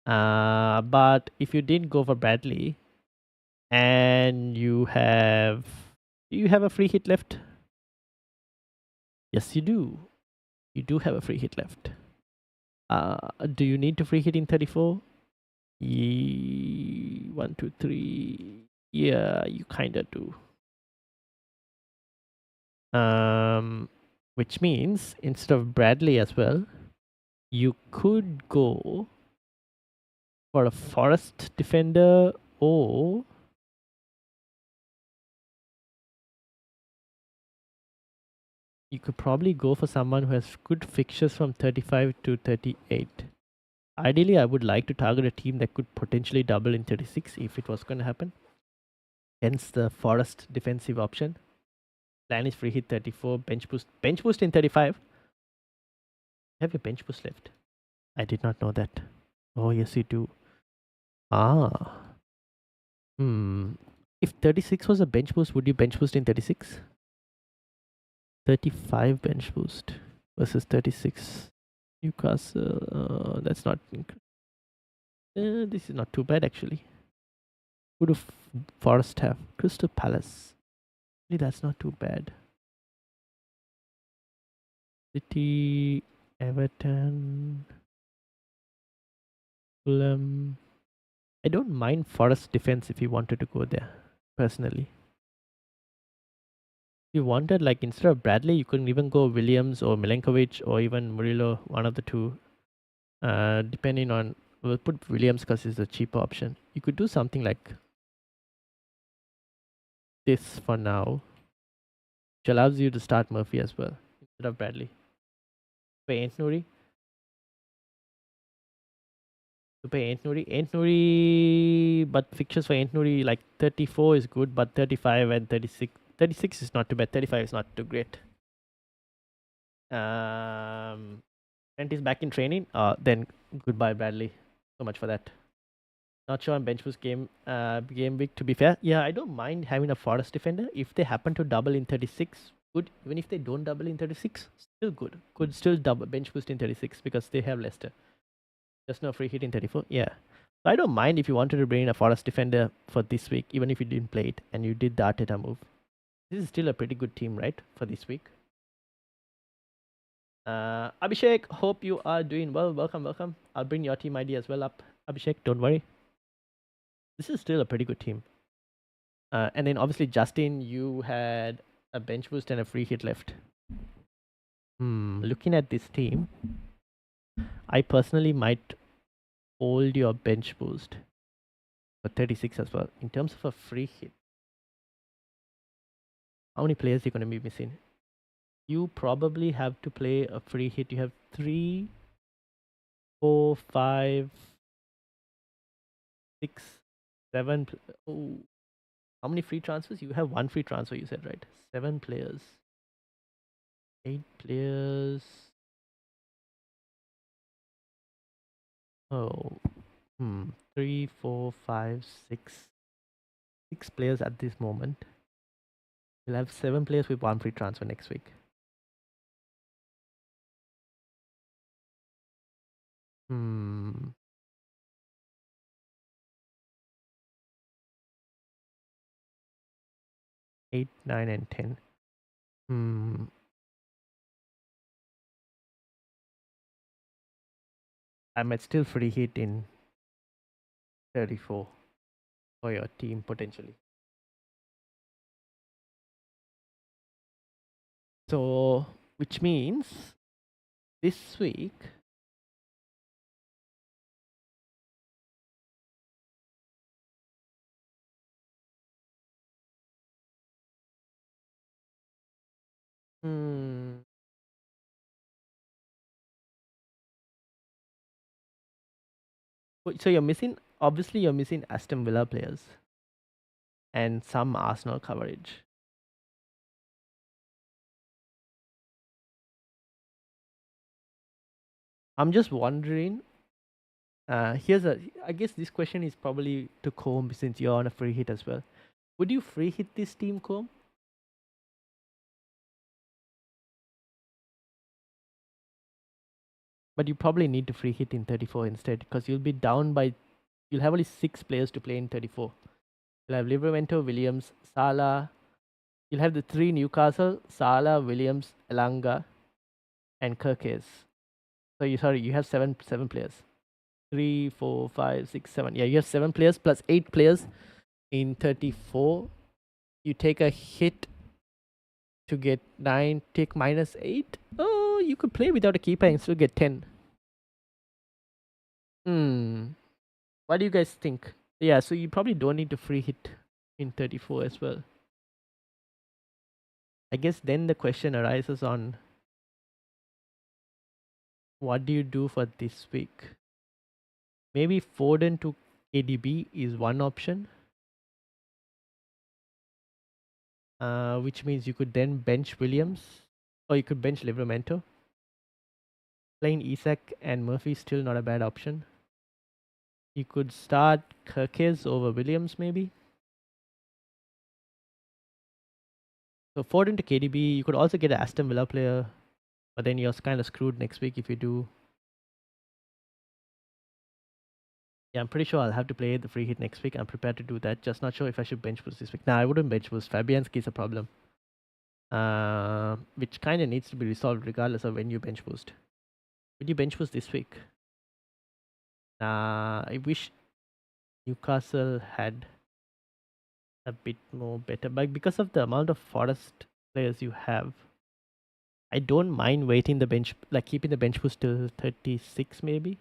But if you didn't go for Bradley and do you have a free hit left? Yes, you do. You do have a free hit left. Do you need to free hit in 34? 1, 2, 3. Yeah, you kinda do. Which means instead of Bradley as well, you could go for a Forest defender, or you could probably go for someone who has good fixtures from 35 to 38. Ideally, I would like to target a team that could potentially double in 36 if it was going to happen. Hence the Forest defensive option. Plan is free hit 34, bench boost in 35. Have your bench boost left? I did not know that. Oh, yes, you do. Ah. If 36 was a bench boost, would you bench boost in 36? 35 bench boost versus 36. Newcastle. That's not. This is not too bad, actually. Who do Forest have? Crystal Palace. Really, that's not too bad. City, Everton, Fulham. I don't mind Forest defense if you wanted to go there, personally. If you wanted, like, instead of Bradley, you could even go Williams or Milenkovic or even Murillo, one of the two. Depending on, we'll put Williams because it's the cheaper option. You could do something like this for now, which allows you to start Murphy as well instead of Bradley. Pay Ain't Nuri. To pay Ain't Nuri, but fixtures for Ain't Nuri, like 34 is good, but 35 and 36. 36 is not too bad. 35 is not too great. Trent is back in training. Then goodbye, Bradley. So much for that. Not sure on bench boost game week, to be fair. Yeah, I don't mind having a Forest defender. If they happen to double in 36, good. Even if they don't double in 36, still good. Could still double bench boost in 36 because they have Leicester. Just no free hit in 34. Yeah. So I don't mind if you wanted to bring in a Forest defender for this week, even if you didn't play it and you did the Arteta move. This is still a pretty good team, right, for this week. Abhishek, hope you are doing well. Welcome. I'll bring your team ID as well up. Abhishek, don't worry. This is still a pretty good team. And then obviously, Justin, you had a bench boost and a free hit left. Looking at this team, I personally might hold your bench boost for 36 as well. In terms of a free hit, how many players are you going to be missing? You probably have to play a free hit. You have 3. 4, 5, 6, 7. Oh, how many free transfers? You have one free transfer, you said, right? 7 players. 8 players. Oh, 3, 4, 5, 6. 6 players at this moment. We'll have 7 players with one free transfer next week. Hmm. 8, 9, and 10. I might still free hit in 34 for your team potentially. So, which means this week, hmm, so you're missing, obviously, you're missing Aston Villa players and some Arsenal coverage. I'm just wondering. I guess this question is probably to Comb since you're on a free hit as well. Would you free hit this team, Comb? But you probably need to free hit in 34 instead because you'll have only 6 players to play in 34. You'll have Livramento, Williams, Salah. You'll have the 3 Newcastle, Salah, Williams, Elanga, and Kirkes. So you have seven players. 3, 4, 5, 6, 7. Yeah, you have 7 players plus 8 players in 34. You take a hit to get 9, take -8. Oh, you could play without a keeper and still get 10. What do you guys think? Yeah, so you probably don't need to free hit in 34 as well. I guess then the question arises on what do you do for this week? Maybe Foden to KDB is one option, which means you could then bench Williams or you could bench Livramento. Playing Isak and Murphy is still not a bad option. You could start Kirkes over Williams maybe. So Foden to KDB, you could also get an Aston Villa player, but then you're kind of screwed next week if you do. Yeah, I'm pretty sure I'll have to play the free hit next week. I'm prepared to do that. Just not sure if I should bench boost this week. Nah, I wouldn't bench boost. Fabianski is a problem, which kind of needs to be resolved regardless of when you bench boost. Would you bench boost this week? I wish Newcastle had a bit more better, but because of the amount of Forest players you have, I don't mind waiting the bench, like keeping the bench boost till 36 maybe,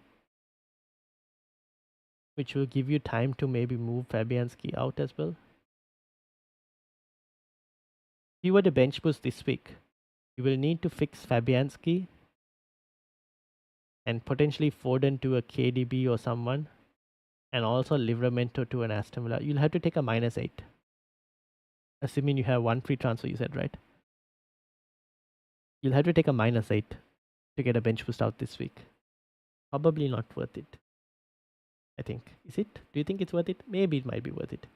which will give you time to maybe move Fabianski out as well. If you were to bench boost this week, you will need to fix Fabianski and potentially Foden to a KDB or someone, and also Livramento to an Aston Villa. You'll have to take a -8, assuming you have one free transfer. You said right. You'll have to take a -8 to get a bench boost out this week. Probably not worth it. I think. Is it? Do you think it's worth it? Maybe it might be worth it.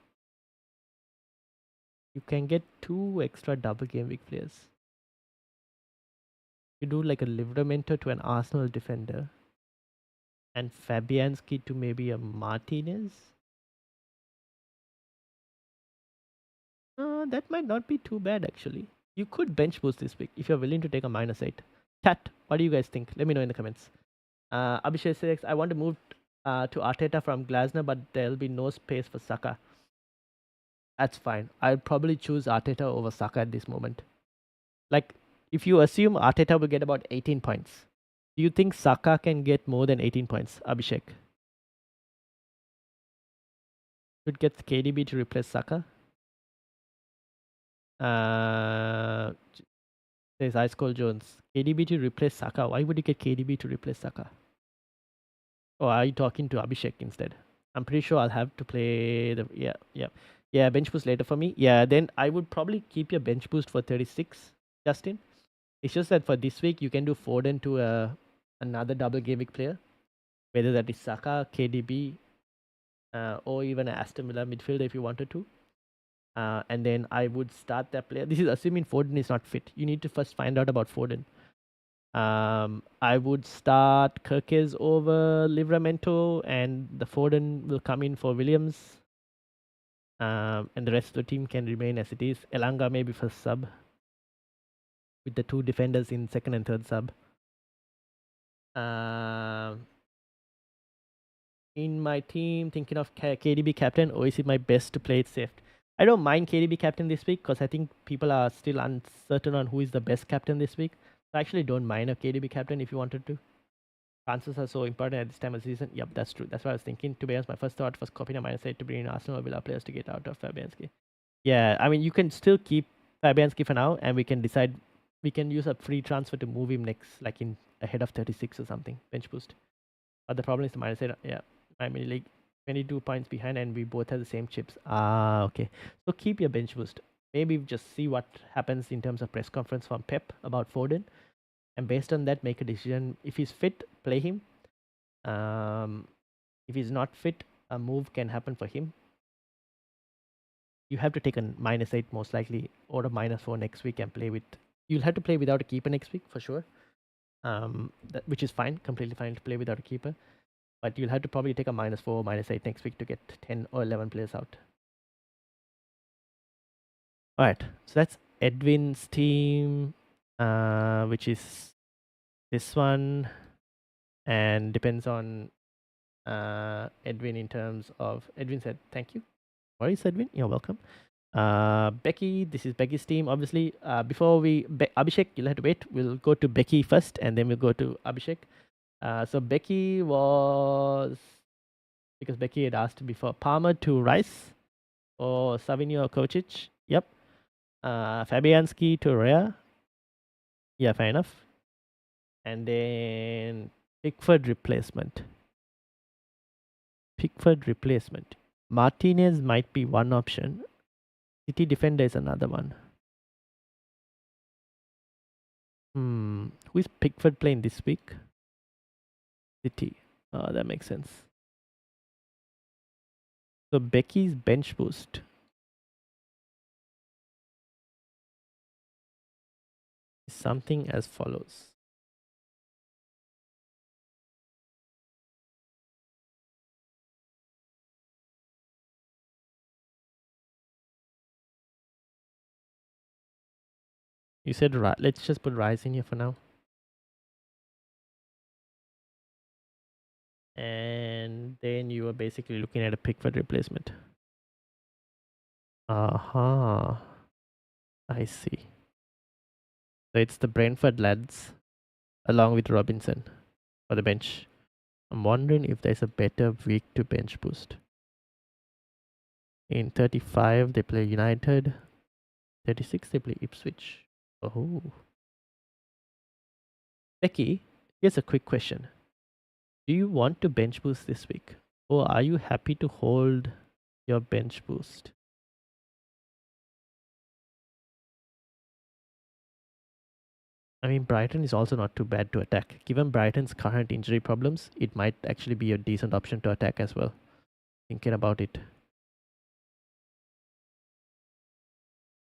You can get 2 extra double game week players. You do like a Livramento to an Arsenal defender and Fabianski to maybe a Martinez. That might not be too bad actually. You could bench boost this week if you're willing to take a -8. Chat, what do you guys think? Let me know in the comments. Abhishek says, I want to move to Arteta from Glasner, but there'll be no space for Saka. That's fine. I'd probably choose Arteta over Saka at this moment. Like, if you assume Arteta will get about 18 points, do you think Saka can get more than 18 points, Abhishek? Should get KDB to replace Saka. Says Ice Cold Jones. KDB to replace Saka. Why would you get KDB to replace Saka? Or are you talking to Abhishek instead? I'm pretty sure I'll have to play the yeah bench boost later for me. Yeah, then I would probably keep your bench boost for 36, Justin. It's just that for this week you can do Foden to another double game week player, whether that is Saka, KDB, or even an Aston Villa midfielder if you wanted to. And then I would start that player. This is assuming Foden is not fit. You need to first find out about Foden. I would start Kirkes over Livramento, and the Foden will come in for Williams. And the rest of the team can remain as it is. Elanga maybe first sub, with the two defenders in second and third sub. In my team, thinking of KDB captain, or is it my best to play it safe? I don't mind KDB captain this week because I think people are still uncertain on who is the best captain this week. So I actually don't mind a KDB captain if you wanted to. Chances are so important at this time of the season. Yep, that's true. That's what I was thinking. To be honest, my first thought was copying a -8 to bring in Arsenal or Villa players to get out of Fabianski. Yeah, I mean, you can still keep Fabianski for now, and we can decide. We can use a free transfer to move him next, like in ahead of 36 or something, bench boost. But the problem is the -8. Yeah, my mini league 22 points behind, and we both have the same chips. Ah, okay. So keep your bench boost. Maybe just see what happens in terms of press conference from Pep about Foden, and based on that, make a decision. If he's fit, play him. If he's not fit, a move can happen for him. You have to take a -8 most likely, or a -4 next week and play with. You'll have to play without a keeper next week for sure. Which is fine, completely fine to play without a keeper. But you'll have to probably take a -4, -8 next week to get 10 or 11 players out. All right, so that's Edwin's team, which is this one, and depends on Edwin in terms of. Edwin said, "Thank you." Where is Edwin? You're welcome. Becky, this is Becky's team. Obviously, before Abhishek, you'll have to wait. We'll go to Becky first, and then we'll go to Abhishek. So Becky was, because Becky had asked before, Palmer to Rice or Savinio or Kocic. Yep. Fabianski to Rea. Yeah, fair enough. And then Pickford replacement. Martinez might be one option. City defender is another one. Who is Pickford playing this week? City. Oh, that makes sense. So Becky's bench boost. Is something as follows. You said let's just put Rice in here for now. And then you are basically looking at a Pickford replacement. I see. So it's the Brentford lads along with Robinson for the bench. I'm wondering if there's a better week to bench boost. In 35, they play United. 36, they play Ipswich. Oh. Becky, here's a quick question. Do you want to bench boost this week? Or are you happy to hold your bench boost? I mean, Brighton is also not too bad to attack. Given Brighton's current injury problems, it might actually be a decent option to attack as well. Thinking about it.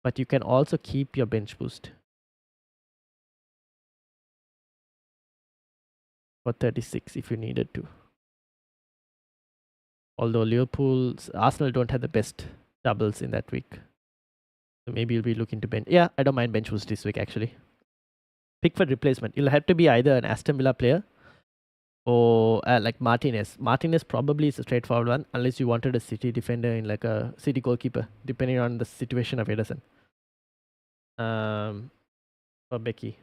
But you can also keep your bench boost for 36 if you needed to. Although Arsenal don't have the best doubles in that week. So maybe you'll be looking to bench. Yeah, I don't mind bench boost this week actually. Pickford replacement. It'll have to be either an Aston Villa player or like Martinez. Martinez probably is a straightforward one, unless you wanted a City defender in like a City goalkeeper, depending on the situation of Ederson. For Becky.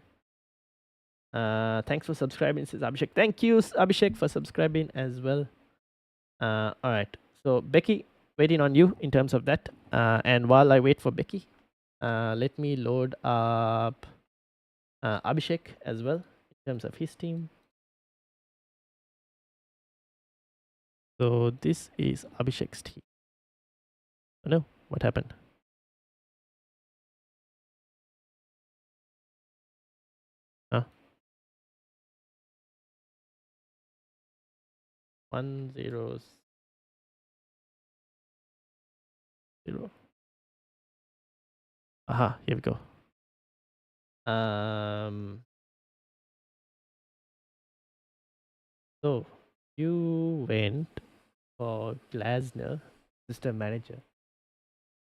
Thanks for subscribing, says Abhishek. Thank you, Abhishek, for subscribing as well. All right. So Becky, waiting on you in terms of that. And while I wait for Becky, let me load up Abhishek as well in terms of his team. So this is Abhishek's team. Oh no, what happened? Huh? 1-0-0. Aha, here we go. So you went for Glasner, system manager.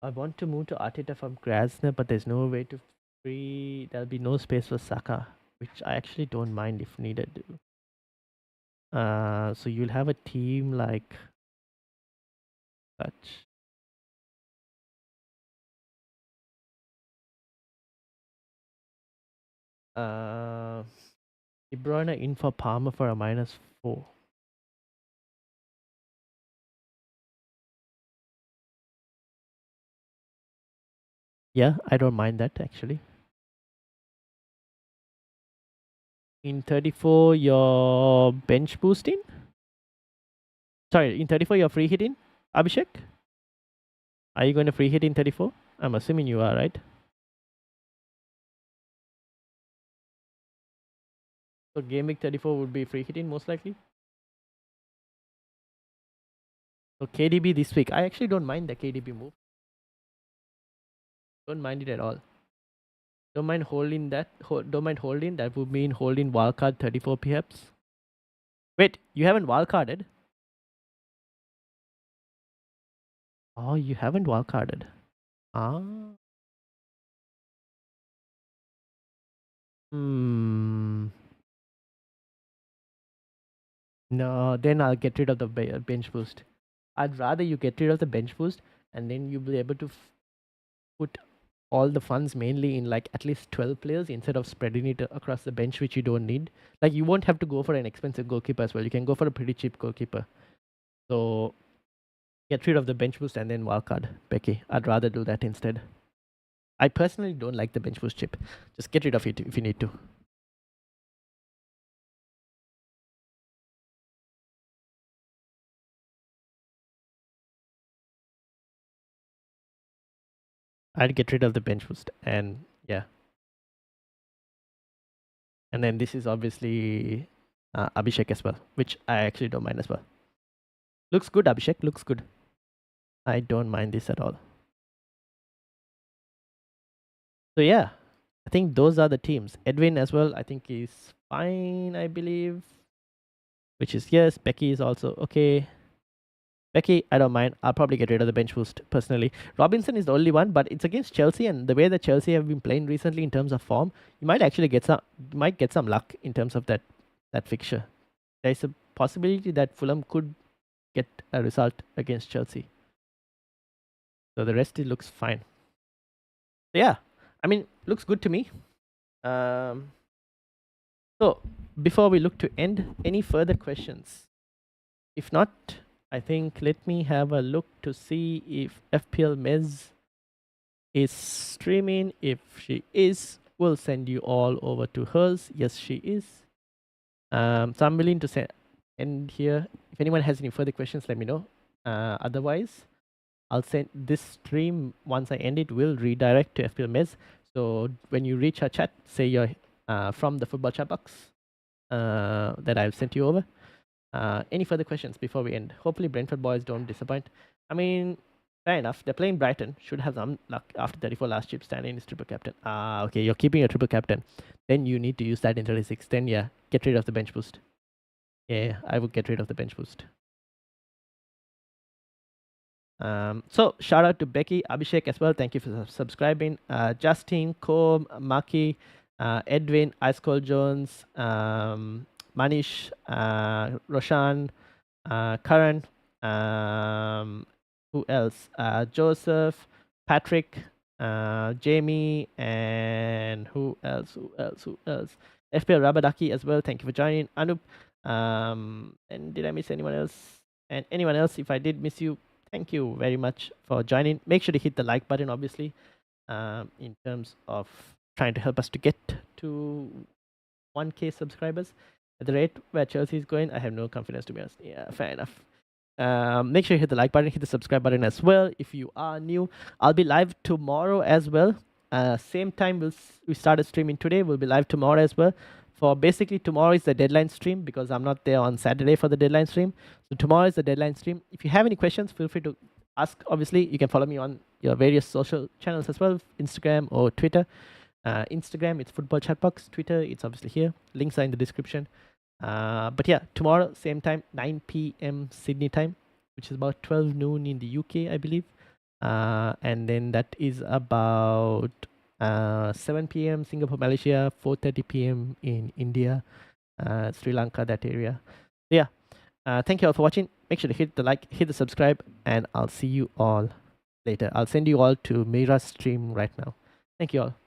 I want to move to Arteta from Glasner, but there's no way to free. There'll be no space for Saka, which I actually don't mind if needed. So you'll have a team like such. De Bruyne in for Palmer for a -4. Yeah, I don't mind that actually. In 34, you're bench boosting. Sorry, in 34, you're free hitting. Abhishek, are you going to free hit in 34? I'm assuming you are, right? So game week 34 would be free hitting most likely. So KDB this week. I actually don't mind the KDB move. Don't mind it at all. Don't mind holding that. Don't mind holding. That would mean holding wildcard 34 perhaps. Wait, you haven't wildcarded? Oh, you haven't wildcarded. Ah. Hmm. No, then I'll get rid of the bench boost. I'd rather you get rid of the bench boost and then you'll be able to put all the funds mainly in like at least 12 players instead of spreading it across the bench, which you don't need. Like you won't have to go for an expensive goalkeeper as well. You can go for a pretty cheap goalkeeper. So get rid of the bench boost and then wildcard Becky. I'd rather do that instead. I personally don't like the bench boost chip. Just get rid of it if you need to. I'd get rid of the bench boost and yeah. And then this is obviously Abhishek as well, which I actually don't mind as well. Looks good, Abhishek. Looks good. I don't mind this at all. So yeah, I think those are the teams. Edwin as well, I think is fine, I believe. Which is yes. Becky is also okay. Becky, I don't mind. I'll probably get rid of the bench boost personally. Robinson is the only one, but it's against Chelsea, and the way that Chelsea have been playing recently in terms of form, you might actually get some luck in terms of that fixture. There's a possibility that Fulham could get a result against Chelsea. So the rest it looks fine. So yeah, I mean, looks good to me. So before we look to end, any further questions? If not, I think let me have a look to see if FPL Mez is streaming. If she is, we'll send you all over to hers. Yes, she is. So I'm willing to end here. If anyone has any further questions, let me know. Otherwise, I'll send this stream once I end it will redirect to FPL Mez. So when you reach our chat, say you're from the football chat box that I've sent you over. Any further questions before we end? Hopefully Brentford boys don't disappoint. I mean, fair enough. They're playing Brighton. Should have some luck after 34 last chip standing is triple captain. Okay, you're keeping your triple captain. Then you need to use that in 36. Then yeah, get rid of the bench boost. Yeah, I would get rid of the bench boost. So shout out to Becky, Abhishek as well. Thank you for subscribing. Justin, Combe, Maki, Edwin, Ice Cold Jones, Manish, Roshan, Karan, who else? Joseph, Patrick, Jamie, and who else? FPL Rabadaki as well. Thank you for joining. Anup. And did I miss anyone else? And anyone else, if I did miss you, thank you very much for joining. Make sure to hit the like button, obviously, in terms of trying to help us to get to 1K subscribers. At the rate where Chelsea is going, I have no confidence, to be honest. Yeah, fair enough. Make sure you hit the like button, hit the subscribe button as well. If you are new, I'll be live tomorrow as well. Same time we started streaming today. We'll be live tomorrow as well. For basically tomorrow is the deadline stream because I'm not there on Saturday for the deadline stream. So tomorrow is the deadline stream. If you have any questions, feel free to ask. Obviously, you can follow me on your various social channels as well, Instagram or Twitter. Instagram, it's Football Chatbox. Twitter, it's obviously here. Links are in the description. But yeah, tomorrow, same time, 9 p.m. Sydney time, which is about 12 noon in the UK, I believe. And then that is about 7 p.m. Singapore, Malaysia, 4:30 p.m. in India, Sri Lanka, that area. Yeah. Thank you all for watching. Make sure to hit the like, hit the subscribe, and I'll see you all later. I'll send you all to Mira's stream right now. Thank you all.